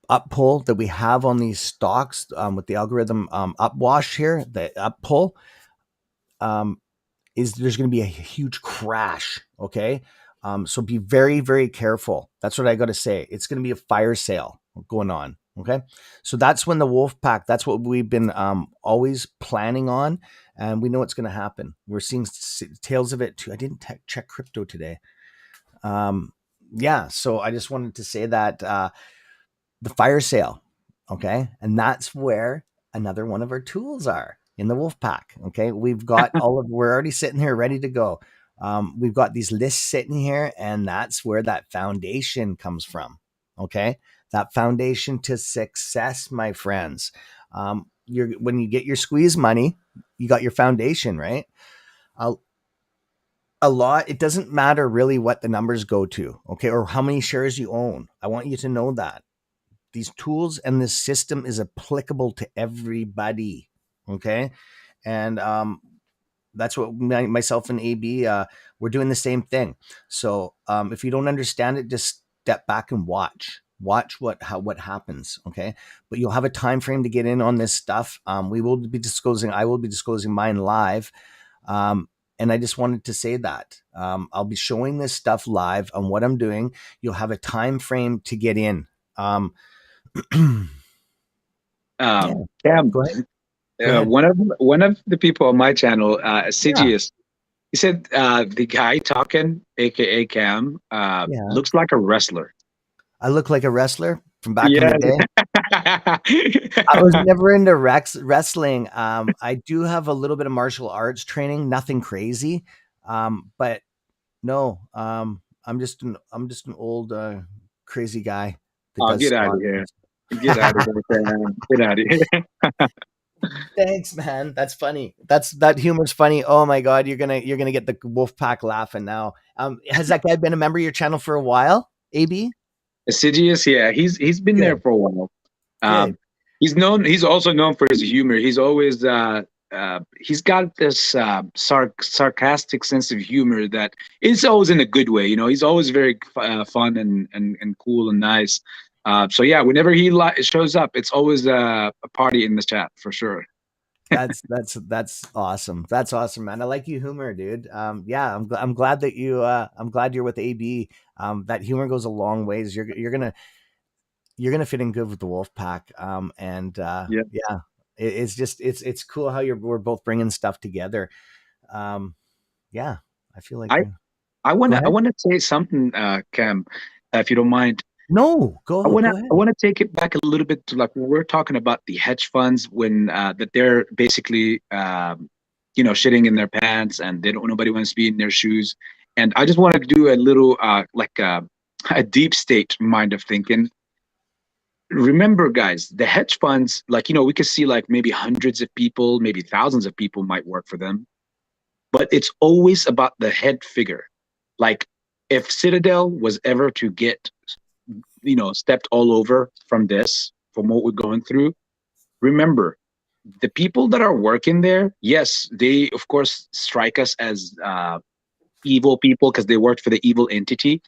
S1: up pull that we have on these stocks with the algorithm upwash here, the up pull, um, is there's going to be a huge crash. Okay. So be very, very careful. That's what I got to say. It's going to be a fire sale going on. Okay. So that's when the wolf pack, that's what we've been always planning on. And we know it's going to happen. We're seeing tales of it too. I didn't check crypto today. Yeah. So I just wanted to say that the fire sale. Okay. And that's where another one of our tools are in the wolf pack. Okay. We're already sitting here ready to go. We've got these lists sitting here, and that's where that foundation comes from. Okay. That foundation to success, my friends. When you get your squeeze money, you got your foundation, right? A, a lot, it doesn't matter really what the numbers go to, okay, or how many shares you own. I want you to know that these tools and this system is applicable to everybody. Okay. And that's what myself and AB, we're doing the same thing. So if you don't understand it, just step back and watch what happens. Okay. But you'll have a time frame to get in on this stuff. I will be disclosing mine live. And I just wanted to say that I'll be showing this stuff live on what I'm doing. You'll have a time frame to get in. Yeah,
S2: Cam,
S1: go ahead. Go ahead.
S2: one of the people on my channel,
S1: Yeah,
S2: Sigius, he said the guy talking, aka Cam,
S1: yeah.
S2: looks like a wrestler.
S1: I look like a wrestler from back in the
S2: Yeah.
S1: day. I was never into wrestling. I do have a little bit of martial arts training, nothing crazy. But no, I'm just an old crazy guy that
S2: Oh,
S1: does
S2: get out of
S1: squats.
S2: here. Get out of here, Cam. Get out of here.
S1: Thanks, man. That's funny. That humor's funny. Oh my god, you're gonna get the wolf pack laughing now. Has that guy been a member of your channel for a while? AB?
S2: Sigius, yeah, he's been there
S1: Good.
S2: for a while.
S1: Good.
S2: Um, he's also known for his humor. He's always he's got this sarcastic sense of humor that is always in a good way. You know, he's always very fun and cool and nice. So yeah, whenever he shows up, it's always a party in the chat for sure.
S1: That's awesome. That's awesome, man. I like you humor, dude. Yeah, I'm glad that I'm glad you're with AB. That humor goes a long ways. You're gonna fit in good with the wolf pack. And
S2: Yeah,
S1: yeah, it's just it's cool how we're both bringing stuff together. Um, yeah, I feel like
S2: I
S1: go
S2: I
S1: ahead.
S2: wanna say something, Cam, if you don't mind.
S1: No,
S2: I
S1: go ahead.
S2: wanna take it back a little bit to like when we're talking about the hedge funds when that they're basically shitting in their pants and they don't nobody wants to be in their shoes. And I just want to do a little a deep state mind of thinking. Remember, guys, the hedge funds, like we could see like maybe hundreds of people, maybe thousands of people might work for them, but it's always about the head figure. Like if Citadel was ever to get stepped all over from what we're going through. Remember, the people that are working there, yes, they of course strike us as evil people because they worked for the evil entity,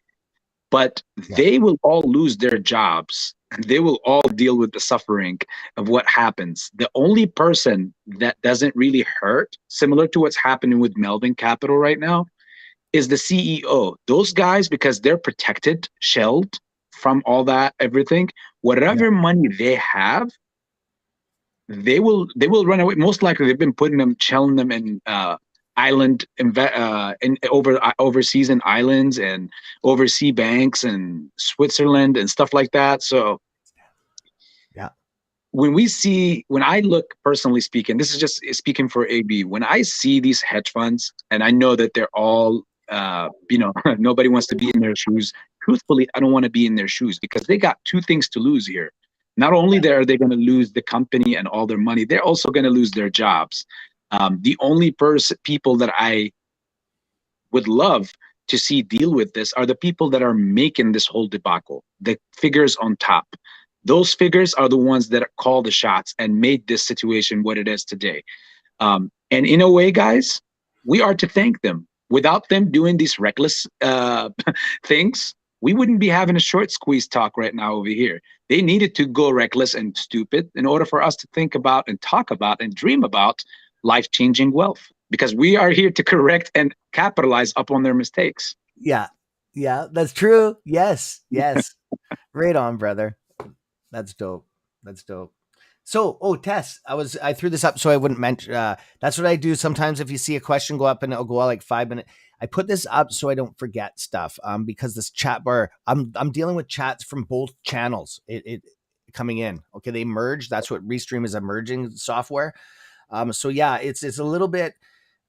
S2: but
S1: Yeah,
S2: they will all lose their jobs. They will all deal with the suffering of what happens. The only person that doesn't really hurt, similar to what's happening with Melvin Capital right now, is the CEO. Those guys, because they're protected, shelled from all that, everything,
S1: yeah,
S2: whatever money they have, they will run away. Most likely, they've been putting them, shelling them in overseas in islands and overseas banks and Switzerland and stuff like that. So
S1: yeah,
S2: when I look personally speaking, this is just speaking for AB. When I see these hedge funds, and I know that they're all nobody wants to be in their shoes. Truthfully, I don't want to be in their shoes because they got two things to lose here. Not only are they going to lose the company and all their money, they're also going to lose their jobs. The only people that I would love to see deal with this are the people that are making this whole debacle, the figures on top. Those figures are the ones that call the shots and made this situation what it is today. And in a way, guys, we are to thank them. Without them doing these reckless things, we wouldn't be having a short squeeze talk right now over here. They needed to go reckless and stupid in order for us to think about and talk about and dream about life changing wealth because we are here to correct and capitalize upon their mistakes.
S1: Yeah. Yeah, that's true. Yes. Yes. Right on, brother. That's dope. That's dope. So, Tess, I threw this up so I wouldn't mention. That's what I do sometimes. If you see a question go up and it'll go out like 5 minutes, I put this up so I don't forget stuff. Because this chat bar, I'm dealing with chats from both channels. It coming in. Okay, they merge. That's what Restream is, a merging software. So yeah, it's a little bit.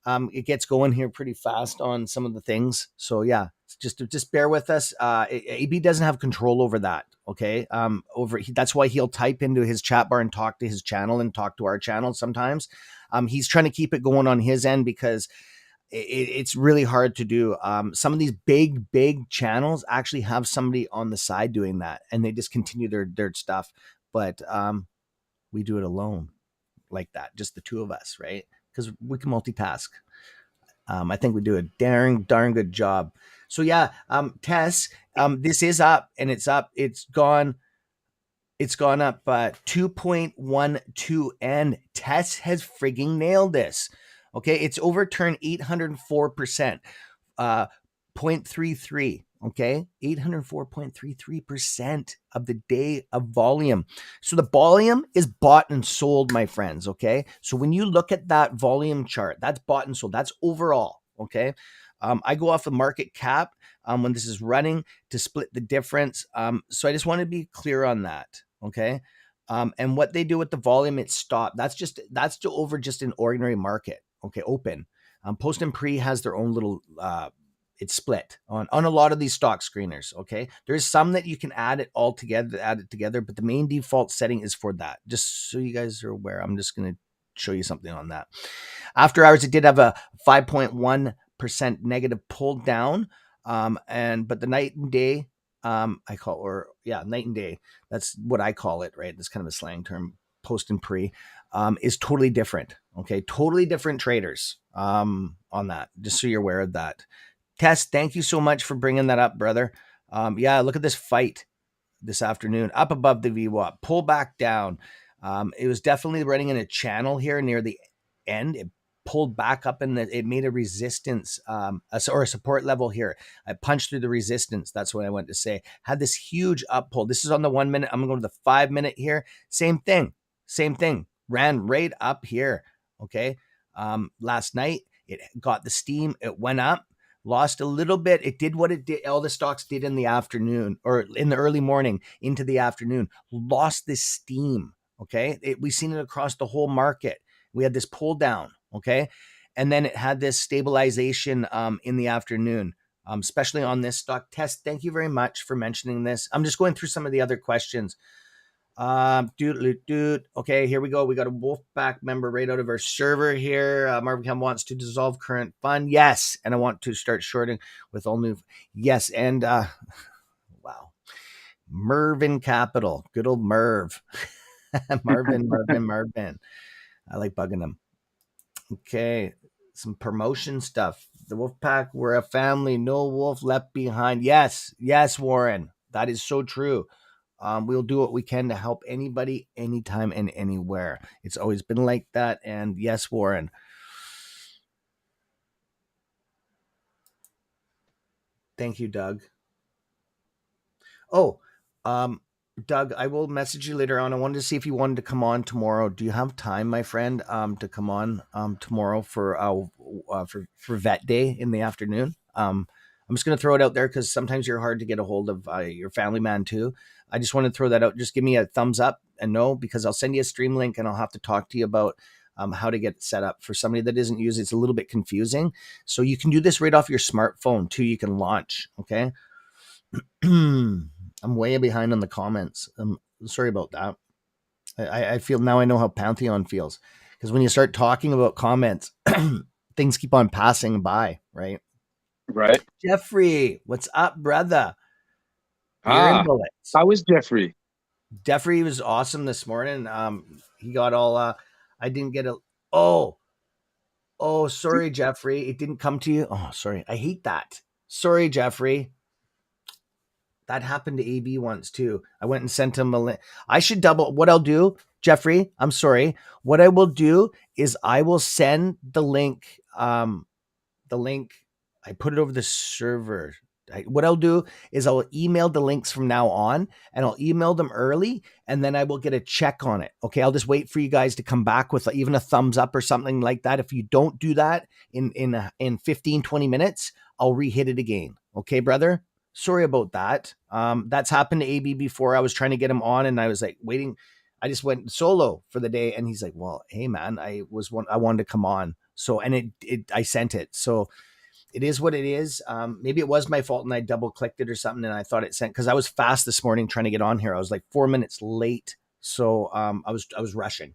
S1: It gets going here pretty fast on some of the things. So yeah, just bear with us. AB doesn't have control over that. Okay. That's why he'll type into his chat bar and talk to his channel and talk to our channel sometimes. He's trying to keep it going on his end because it's really hard to do. Some of these big channels actually have somebody on the side doing that, and they just continue their stuff. But we do it alone like that, just the two of us, right? Because we can multitask. I think we do a darn good job. So yeah, Tess, this is up and it's up. It's gone up 2.12 and Tess has frigging nailed this. Okay, it's overturned 804%. 0.33. Okay, 804.33% of the day of volume. So the volume is bought and sold, my friends. Okay, so when you look at that volume chart, that's bought and sold. That's overall. Okay, I go off the market cap when this is running to split the difference. So I just want to be clear on that. Okay. And what they do with the volume, it's stopped. That's just over just an ordinary market. Okay, open. Post and pre has their own little it's split on a lot of these stock screeners. Okay, there's some that you can add it together, but the main default setting is for that. Just so you guys are aware, I'm just going to show you something on that. After hours, it did have a 5.1% negative pull down, but the night and day, night and day. That's what I call it, right? That's kind of a slang term. Post and pre is totally different. Okay, totally different traders on that. Just so you're aware of that. Tess, thank you so much for bringing that up, brother. Yeah, look at this fight this afternoon, up above the VWAP, pull back down. It was definitely running in a channel here near the end. It pulled back up and it made a resistance or a support level here. I punched through the resistance. That's what I went to say. Had this huge up pull. This is on the 1 minute. I'm going to go to the 5 minute here. Same thing. Ran right up here. Okay. Last night it got the steam. It went up. Lost a little bit. It did what it did. All the stocks did in the afternoon or in the early morning into the afternoon. Lost this steam. Okay. We've seen it across the whole market. We had this pull down. Okay. And then it had this stabilization in the afternoon, especially on this stock. Test. Thank you very much for mentioning this. I'm just going through some of the other questions. Okay, here we go. We got a Wolfpack member right out of our server here. Marvin Cam wants to dissolve current fund. Yes. And I want to start shorting with all new. Yes. And wow. Mervin Capital. Good old Merv. Marvin. I like bugging him. Okay. Some promotion stuff. The Wolfpack, we're a family. No wolf left behind. Yes. Yes, Warren. That is so true. We'll do what we can to help anybody, anytime, and anywhere. It's always been like that. And yes, Warren. Thank you, Doug. Oh, Doug, I will message you later on. I wanted to see if you wanted to come on tomorrow. Do you have time, my friend, to come on tomorrow for Vet Day in the afternoon? I'm just going to throw it out there because sometimes you're hard to get a hold of your family man too. I just want to throw that out. Just give me a thumbs up and no, because I'll send you a stream link and I'll have to talk to you about how to get it set up for somebody that isn't used. It's a little bit confusing. So you can do this right off your smartphone too. You can launch. Okay. I'm way behind on the comments. Sorry about that. I feel now I know how Pantheon feels, because when you start talking about comments, things keep on passing by, right?
S2: Right.
S1: Jeffrey, what's up, brother? Beer and
S2: Ah,
S1: bullets.
S2: how is Jeffrey?
S1: Jeffrey was awesome this morning. He got all. I didn't get a. Oh, oh, sorry, Jeffrey. It didn't come to you. Oh, sorry. I hate that. Sorry, Jeffrey. That happened to AB once too. I went and sent him a link. I should double what I'll do, Jeffrey. I'm sorry. What I will do is I will send the link. The link. I put it over the server. What I'll do is I'll email the links from now on, and I'll email them early, and then I will get a check on it. Okay. I'll just wait for you guys to come back with even a thumbs up or something like that. If you don't do that in 15, 20 minutes, I'll re-hit it again. Okay, brother? Sorry about that. That's happened to AB before. I was trying to get him on, and I was like waiting. I just went solo for the day, and he's like, "Well, hey man, I wanted to come on." So, and I sent it. So it is what it is. Maybe it was my fault and I double clicked it or something, and I thought it sent, because I was fast this morning trying to get on here. I was like 4 minutes late. So I was rushing.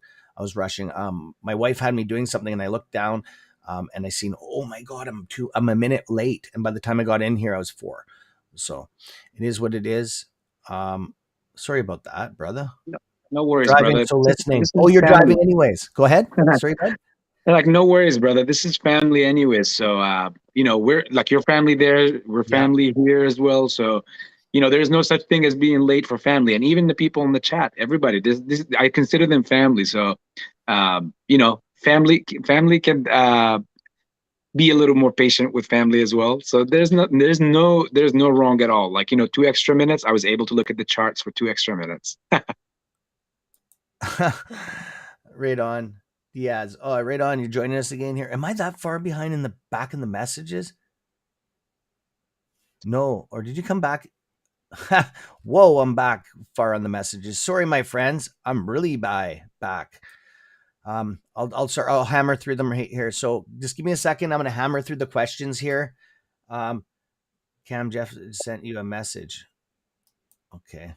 S1: My wife had me doing something, and I looked down, and I seen, oh my God, I'm a minute late. And by the time I got in here, I was 4. So it is what it is. Sorry about that, brother.
S2: No, no worries,
S1: Driving,
S2: brother.
S1: so
S2: This
S1: listening.
S2: is
S1: Oh, you're driving
S2: family.
S1: anyways. Go ahead. Sorry, bud.
S2: Like, no worries, brother. This is family anyways. So, we're like your family there. We're
S1: Yeah.
S2: family here as well. So, there's no such thing as being late for family. And even the people in the chat, everybody, I consider them family. So, family can be a little more patient with family as well. So there's no wrong at all. Like, 2 extra minutes. I was able to look at the charts for 2 extra minutes.
S1: Right on. Yes. Oh, right on. You're joining us again here. Am I that far behind in the back in the messages? No. Or did you come back? Whoa, I'm back far on the messages. Sorry, my friends. I'm really back. I'll hammer through them right here. So just give me a second. I'm gonna hammer through the questions here. Um, Cam Jeff sent you a message. Okay.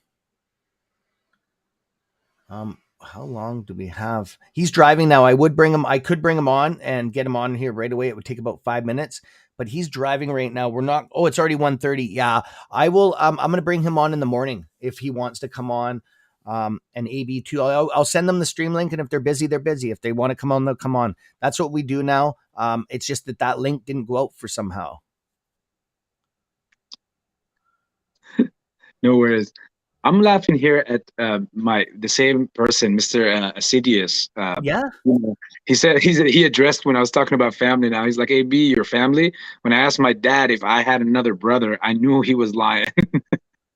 S1: How long do we have? He's driving now. I could bring him on and get him on here right away. It would take about 5 minutes, but he's driving right now. We're not, oh, it's already 1:30. Yeah. I will, I'm going to bring him on in the morning if he wants to come on. And AB too. I'll send them the stream link. And if they're busy, they're busy. If they want to come on, they'll come on. That's what we do now. It's just that link didn't go out for somehow.
S2: No worries. I'm laughing here at the same person, Mr. Assidious.
S1: Yeah.
S2: He said he addressed when I was talking about family. Now he's like, "AB, your family." When I asked my dad if I had another brother, I knew he was lying.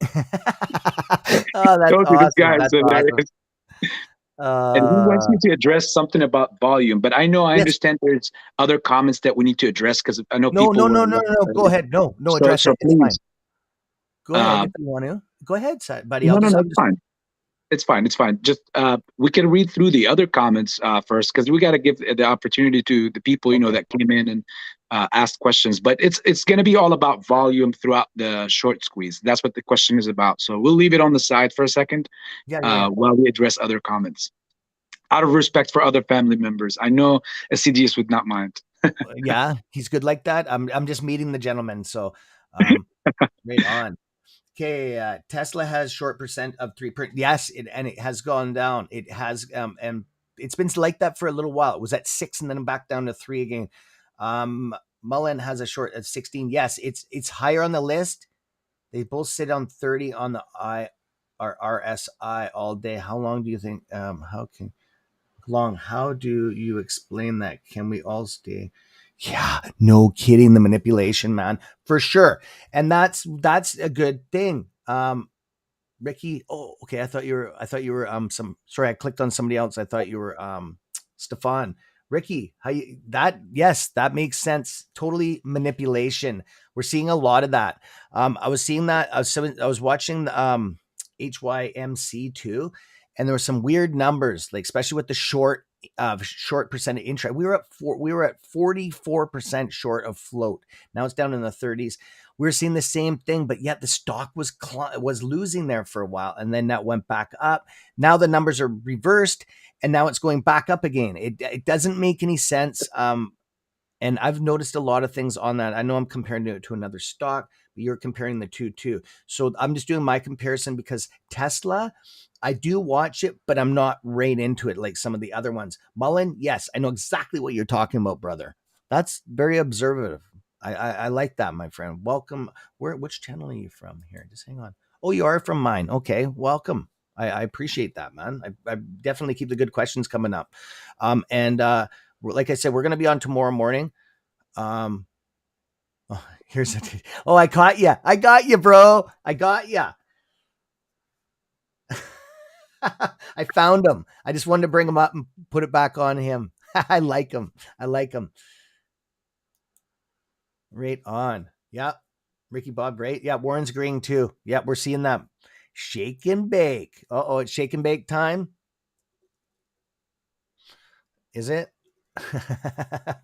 S1: Oh, that's
S2: Told you this
S1: awesome.
S2: guy is
S1: That's awesome.
S2: hilarious. And he wants
S1: Uh,
S2: me to address something about volume, but I
S1: yes.
S2: understand there's other comments that we need to address because I know
S1: No,
S2: people
S1: no,
S2: were.
S1: no, no, no. Go ahead. No, no,
S2: So
S1: address
S2: so
S1: it. It's fine.
S2: please,
S1: Go ahead
S2: uh,
S1: if you want to. Go ahead, buddy.
S2: no, no, no,
S1: I'm
S2: it's
S1: just
S2: fine. It's fine. It's fine. Just we can read through the other comments first because we got to give the opportunity to the people
S1: okay.
S2: that came in and asked questions. But it's going to be all about volume throughout the short squeeze. That's what the question is about. So we'll leave it on the side for a second
S1: Yeah, yeah,
S2: while we address other comments. Out of respect for other family members, I know Assidious would not mind.
S1: yeah. He's good like that. I'm just meeting the gentleman. So, right on. Okay, Tesla has short percent of 3%. Yes, and it has gone down. It has, and it's been like that for a little while. It was at 6 and then back down to 3 again. Mullen has a short at 16. Yes, it's higher on the list. They both sit on 30 on the RSI all day. How long do you think? How do you explain that? Can we all stay? Yeah, no kidding. The manipulation, man, for sure. And that's a good thing. Ricky. Oh, okay. I thought you were sorry, I clicked on somebody else. I thought you were Stefan. Ricky, yes, that makes sense. Totally manipulation. We're seeing a lot of that. I was seeing that. I was watching HYMC too. and there were some weird numbers, like especially with the short percentage interest. We were at 44% short of float. Now it's down in the 30s. We were seeing the same thing, but yet the stock was losing there for a while, and then that went back up. Now the numbers are reversed, and now it's going back up again. It doesn't make any sense. And I've noticed a lot of things on that. I know I'm comparing it to another stock, but you're comparing the two too. So I'm just doing my comparison because Tesla, I do watch it, but I'm not right into it like some of the other ones. Mullen, yes, I know exactly what you're talking about, brother. That's very observative. I like that, my friend. Welcome. Which channel are you from here? Just hang on. Oh, you are from mine. Okay, welcome. I appreciate that, man. I definitely keep the good questions coming up. And like I said, we're going to be on tomorrow morning. Um, oh, here's a. Oh, I caught you. I got you, bro. I got you. I found him. I just wanted to bring him up and put it back on him. I like him. I like him. Right on. Yep. Ricky Bob, right? Yeah. Warren's agreeing too. Yep. We're seeing that. Shake and bake. Oh, it's shake and bake time. Is it? Do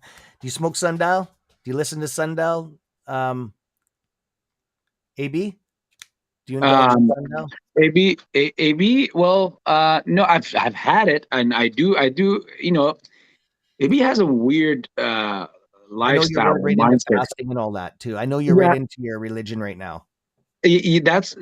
S1: you smoke Sundial? Do you listen to Sundial? AB? Do you indulge in
S2: Um,
S1: Sundial?
S2: AB. Well, no, I've had it, and I do. AB has a weird
S1: I know you're
S2: lifestyle
S1: really
S2: or
S1: right into
S2: mindset.
S1: fasting and all that too. I know you're right
S2: Yeah,
S1: into your religion right now.
S2: yeah, that's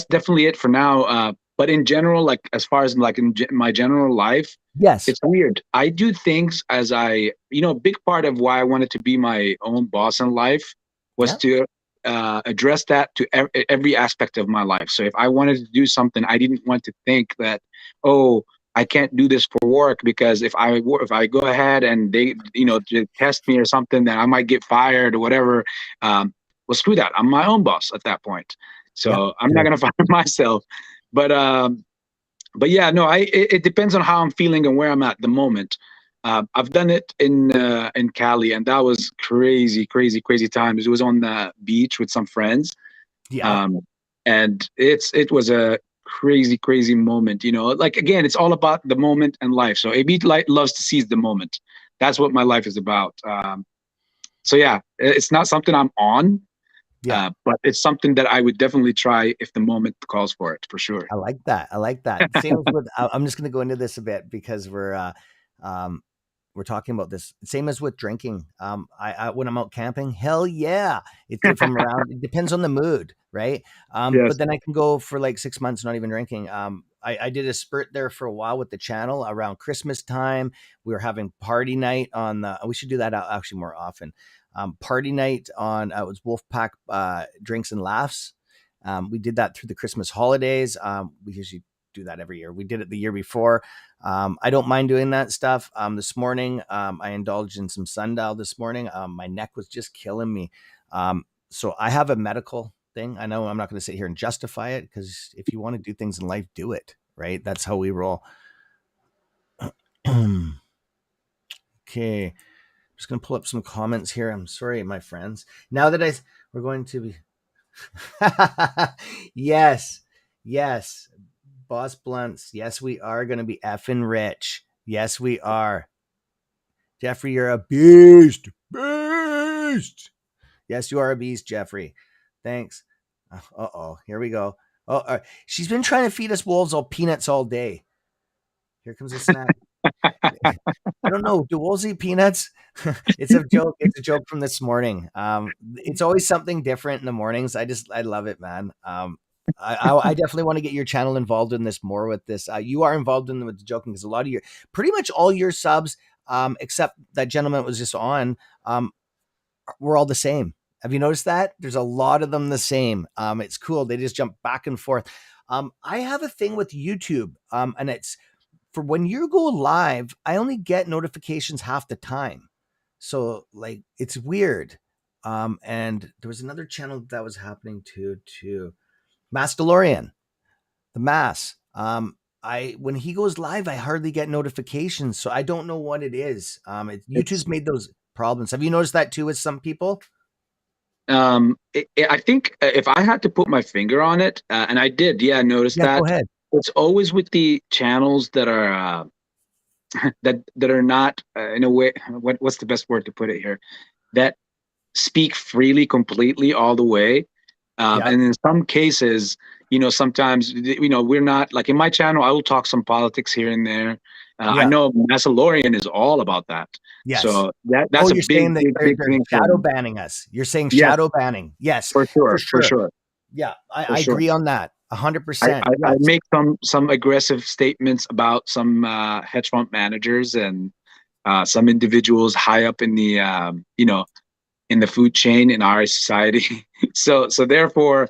S2: definitely it for now. But in general, like as far as like in my general life,
S1: Yes.
S2: it's weird. I do things as a big part of why I wanted to be my own boss in life was
S1: Yeah.
S2: to address that to every aspect of my life. So if I wanted to do something, I didn't want to think that, oh, I can't do this for work because if I go ahead and they to test me or something, then I might get fired or whatever. Well, screw that. I'm my own boss at that point,
S1: Yeah.
S2: so I'm not
S1: True.
S2: gonna fire myself. But but yeah, no, it depends on how I'm feeling and where I'm at the moment. I've done it in Cali, and that was crazy, crazy, crazy times. It was on the beach with some friends,
S1: Yeah.
S2: um, and it was a crazy, crazy moment. Like again, it's all about the moment and life. So AB loves to seize the moment. That's what my life is about. So yeah, it's not something I'm on,
S1: Yeah.
S2: but it's something that I would definitely try if the moment calls for it, for sure.
S1: I like that. I like that. Same as with I'm just going to go into this a bit because um we're talking about this. Same as with drinking. I when I'm out camping, hell yeah. If I'm around, it depends on the mood, right? But
S2: Yes.
S1: then I can go for like 6 months not even drinking. I did a spurt there for a while with the channel around Christmas time. We were having party night on the. We should do that actually more often. Party night on it was Wolfpack drinks and laughs. We did that through the Christmas holidays. We usually do that every year. We did it the year before. I don't mind doing that stuff. This morning, I indulged in some sundial this morning. My neck was just killing me. So I have a medical thing. I know I'm not going to sit here and justify it because if you want to do things in life, do it. Right? That's how we roll. Okay. I'm just going to pull up some comments here. I'm sorry, my friends. Now that we're going to be. Yes. Yes. Boss Blunts. Yes, we are going to be effing rich. Yes, we are. Jeffrey, you're a beast. Beast. Yes, you are a beast, Jeffrey. Thanks. Uh-oh. Here we go. Oh, she's been trying to feed us wolves all peanuts all day. Here comes a snack. I don't know. Do wolves eat peanuts? It's a joke. It's a joke from this morning. It's always something different in the mornings. I love it, man. I definitely want to get your channel involved in this more with this. You are involved in with the joking because a lot of your, pretty much all your subs, except that gentleman that was just on, we're all the same. Have you noticed that? There's a lot of them the same. It's cool. They just jump back and forth. I have a thing with YouTube, and it's for when you go live, I only get notifications half the time. So like it's weird. And there was another channel that was happening to Mastalorian, the Mass. I when he goes live, I hardly get notifications, so I don't know what it is.
S2: It's
S1: YouTube's made those problems. Have you noticed that too with some people?
S2: I think if I had to put my finger on it, and I did, yeah, notice
S1: Yeah, go
S2: that.
S1: ahead.
S2: it's always with the channels that are that are not in a way. What's the best word to put it here? That speak freely, completely, all the way.
S1: Yep.
S2: And in some cases, sometimes, we're not like in my channel, I will talk some politics here and there. I
S1: Yep.
S2: know Massalorian is all about that.
S1: Yes.
S2: So
S1: Oh,
S2: that's a
S1: you're saying
S2: big,
S1: that
S2: big,
S1: they're
S2: big
S1: they're
S2: thing for
S1: shadow
S2: him.
S1: banning us. You're saying
S2: Yes,
S1: shadow banning. Yes,
S2: for
S1: for
S2: sure, for
S1: sure.
S2: sure,
S1: Yeah, I,
S2: for
S1: I
S2: sure.
S1: agree on that. 100%.
S2: I
S1: Yes.
S2: make some aggressive statements about some hedge fund managers and some individuals high up in the in the food chain in our society. So therefore,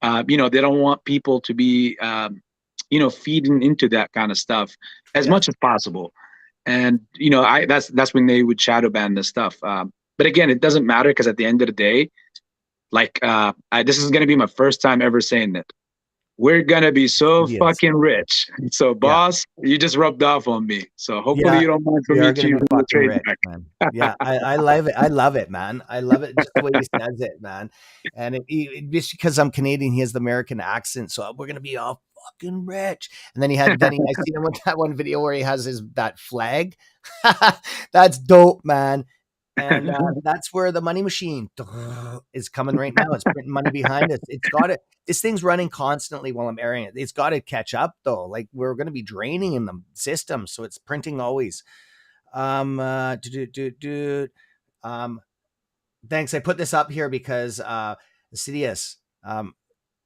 S2: they don't want people to be feeding into that kind of stuff as
S1: Yes.
S2: much as possible. And I that's when they would shadow ban this stuff. But again, it doesn't matter because at the end of the day, like this is going to be my first time ever saying that we're gonna be so
S1: It is.
S2: fucking rich. So,
S1: Yeah.
S2: boss, you just rubbed off on me. So, hopefully,
S1: Yeah,
S2: you don't mind for
S1: we are
S2: me
S1: gonna
S2: to
S1: be
S2: using the
S1: fucking rich,
S2: trademark.
S1: man. Yeah, I love it. I love it, man. I love it just the way he says it, man. And just because I'm Canadian, he has the American accent, so we're gonna be all fucking rich. And then I seen him with that one video where he has his that flag. That's dope, man. And that's where the money machine is coming right now. It's printing money behind us. It's got it. This thing's running constantly while I'm airing it. It's got to catch up though. Like we're going to be draining in the system, so it's printing always. Do, do, do, do. Um, thanks. I put this up here because Sidious,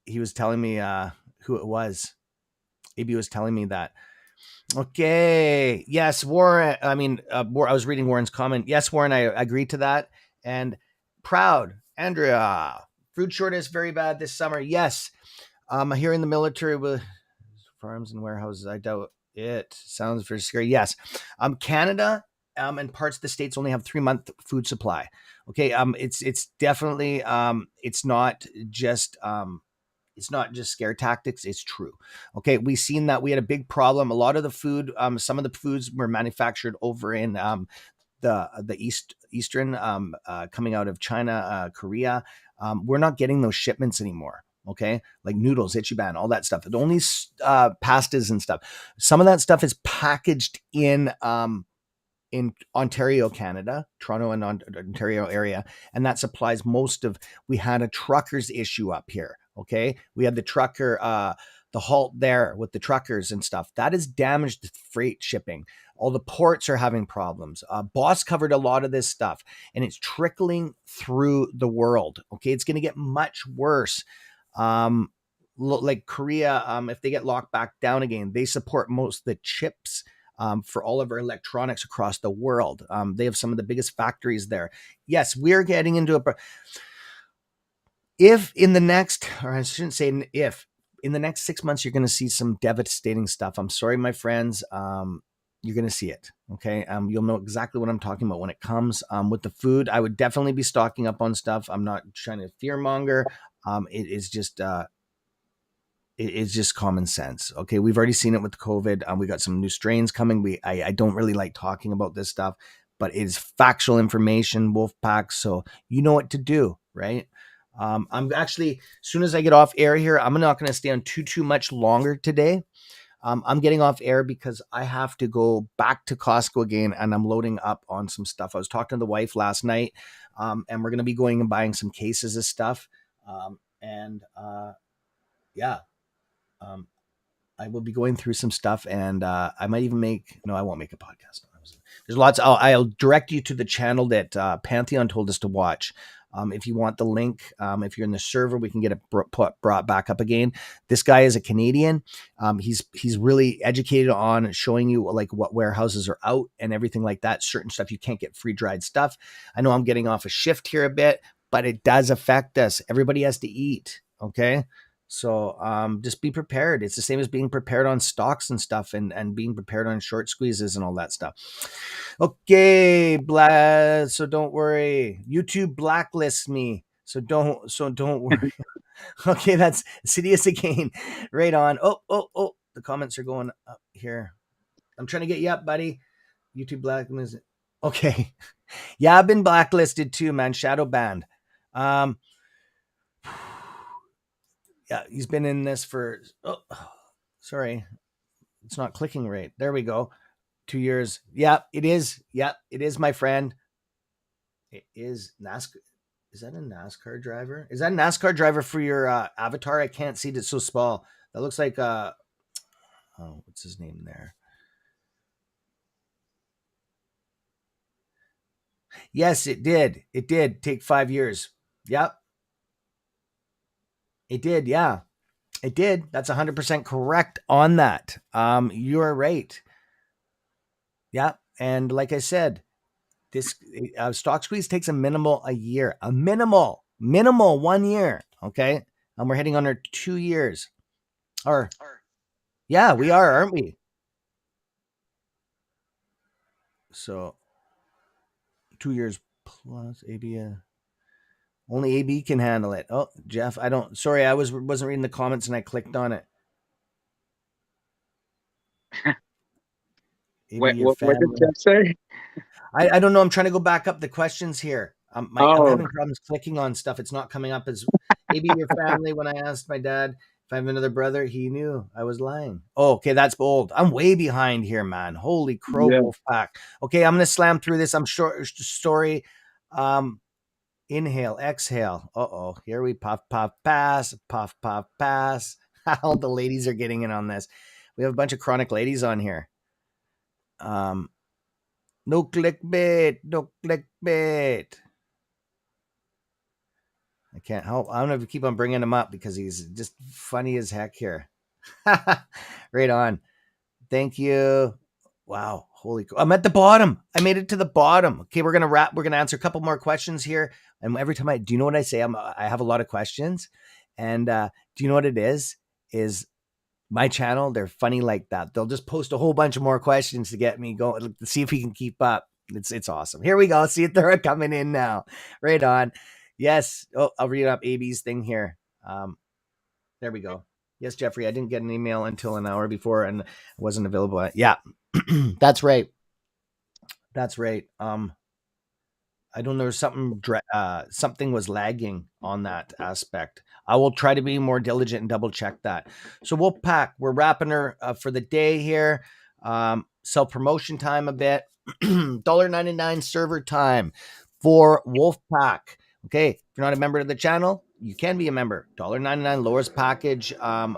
S1: he was telling me who it was. AB was telling me that. Okay. Yes, Warren. I mean, I was reading Warren's comment. Yes, Warren, I agree to that. And proud, Andrea. Food shortage very bad this summer. Yes. Here in the military with farms and warehouses. I doubt it. Sounds very scary. Yes. Canada and parts of the states only have 3-month food supply. Okay. It's definitely just it's not just scare tactics, it's true. Okay, we've seen that we had a big problem. A lot of the food, some of the foods were manufactured over in the eastern coming out of China, Korea. We're not getting those shipments anymore. Okay, like noodles, Ichiban, all that stuff. The only pastas and stuff. Some of that stuff is packaged in Ontario, Canada, Toronto and Ontario area, and that supplies most of. We had a truckers issue up here. Okay, we had the trucker, the halt there with the truckers and stuff. That has damaged the freight shipping. All the ports are having problems. Boss covered a lot of this stuff, and it's trickling through the world. Okay, it's going to get much worse. Um, like Korea, if they get locked back down again, they support most of the chips for all of our electronics across the world. They have some of the biggest factories there. Yes, we're getting into a. If in the next, or I shouldn't say if, in the next 6 months, you're going to see some devastating stuff. I'm sorry, my friends. You're going to see it. Okay. You'll know exactly what I'm talking about when it comes with the food. I would definitely be stocking up on stuff. I'm not trying to fearmonger. It is just it's just common sense. Okay, we've already seen it with COVID. We got some new strains coming. I don't really like talking about this stuff, but it is factual information, Wolfpack. So you know what to do, right? I'm actually, as soon as I get off air here, I'm not going to stay on too much longer today. I'm getting off air because I have to go back to Costco again, and I'm loading up on some stuff. I was talking to the wife last night, and we're going to be going and buying some cases of stuff. And yeah, um, I will be going through some stuff, and I might even make. No, I won't make a podcast. There's lots. I'll direct you to the channel that Pantheon told us to watch. If you want the link, if you're in the server, we can get it brought back up again. This guy is a Canadian. He's really educated on showing you like what warehouses are out and everything like that. Certain stuff you can't get free dried stuff. I know I'm getting off a shift here a bit, but it does affect us. Everybody has to eat. Okay. So just be prepared. It's the same as being prepared on stocks and stuff and being prepared on short squeezes and all that stuff. Okay, so don't worry. YouTube blacklists me. So don't worry. Okay, that's Sidious again. Right on. Oh, the comments are going up here. I'm trying to get you up, buddy. YouTube blacklist. Okay. Yeah, I've been blacklisted too, man. Shadow banned. Um yeah, he's been in this for Sorry, it's not clicking right. There we go. 2 years. Yep, it is. Yep, it is, my friend. It is NASCAR. Is that a NASCAR driver? Is that a NASCAR driver for your avatar? I can't see it. It's so small. That looks like oh, what's his name there? Yes, it did. It did take 5 years. Yep, it did. Yeah, it did. That's 100% correct on that. You're right. Yeah, and like I said, this stock squeeze takes a year, a minimal 1 year. Okay, and we're heading under 2 years. Or yeah, we are, aren't we? So 2 years plus AB. Only AB can handle it. Oh, Jeff, I don't. Sorry, I wasn't reading the comments and I clicked on it. AB,
S2: What
S1: your
S2: what did
S1: family.
S2: Jeff say?
S1: I don't know. I'm trying to go back up the questions here. I'm
S2: Oh,
S1: having problems clicking on stuff. It's not coming up as AB, your family. When I asked my dad if I have another brother, he knew I was lying. Oh, okay, that's bold. I'm way behind here, man. Holy crow,
S2: yeah.
S1: wolf pack. Okay, I'm gonna slam through this. I'm sure story. Um, Inhale, exhale. Uh-oh. Here we puff, puff, pass, puff, puff, pass. All the ladies are getting in on this. We have a bunch of chronic ladies on here. Um, no clickbait, no clickbait. I can't help. I don't know if you keep on bringing him up because he's just funny as heck here. Right on. Thank you. Wow. Holy I'm at the bottom. I made it to the bottom. Okay, we're gonna wrap. We're gonna answer a couple more questions here. And every time do you know what I say? I have a lot of questions. And do you know what it is? Is my channel, they're funny like that. They'll just post a whole bunch of more questions to get me going to see if we can keep up. It's awesome. Here we go. See if they're coming in now. Right on. Yes. Oh, I'll read up AB's thing here. There we go. Yes, Jeffrey, I didn't get an email until an hour before and wasn't available. Yeah, that's right. That's right. I don't know. Something was lagging on that aspect. I will try to be more diligent and double check that. So we'll pack. We're wrapping her for the day here. Self promotion time a bit. $1.99 server time for Wolfpack. Okay, if you're not a member of the channel, you can be a member. $1.99 lowest package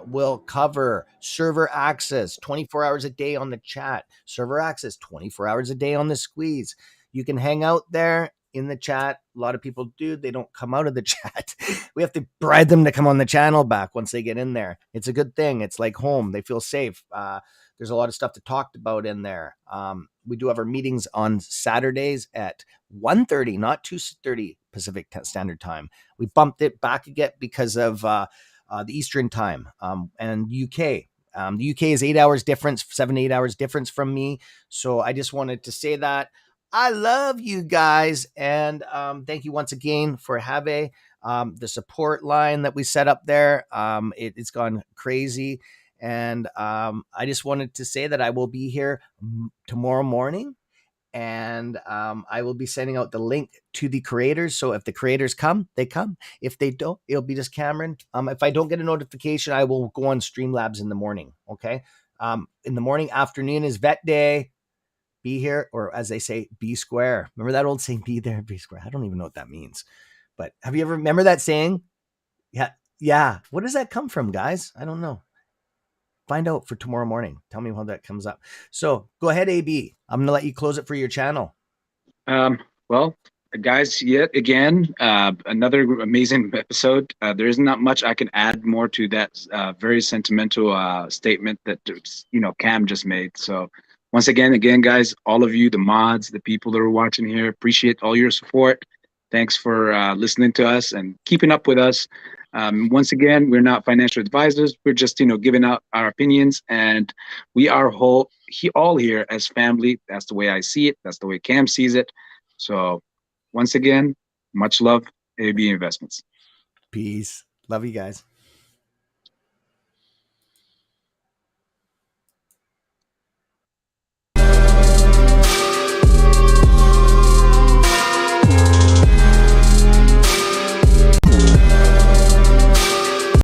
S1: will cover server access 24 hours a day on the chat, server access 24 hours a day on the squeeze. You can hang out there in the chat. A lot of people do. They don't come out of the chat. We have to bribe them to come on the channel back once they get in there. It's a good thing. It's like home. They feel safe. There's a lot of stuff to talk about in there. We do have our meetings on Saturdays at 1:30, not 2:30 Pacific Standard Time. We bumped it back again because of the Eastern time and UK. The UK is 8 hours difference, 7 to 8 hours difference from me. So I just wanted to say that. I love you guys. And thank you once again for having the support line that we set up there. It's gone crazy. And I just wanted to say that I will be here tomorrow morning. And I will be sending out the link to the creators. So if the creators come, they come. If they don't, it'll be just Cameron. If I don't get a notification, I will go on Streamlabs in the morning. Okay. In the morning, afternoon is vet day. Be here, or as they say, be square. Remember that old saying, be there, be square? I don't even know what that means. But have you ever remember that saying? Yeah. Yeah. What does that come from, guys? I don't know. Find out for tomorrow morning. Tell me how that comes up. So go ahead, AB. I'm going to let you close it for your channel.
S2: Well, guys, yet again, another amazing episode. There is not much I can add more to that very sentimental statement that Cam just made. So, once again, guys, all of you, the mods, the people that are watching here, appreciate all your support. Thanks for listening to us and keeping up with us. Once again, we're not financial advisors. We're just giving out our opinions, and we are all here as family. That's the way I see it. That's the way Cam sees it. So, once again, much love, AB Investments.
S1: Peace. Love you guys.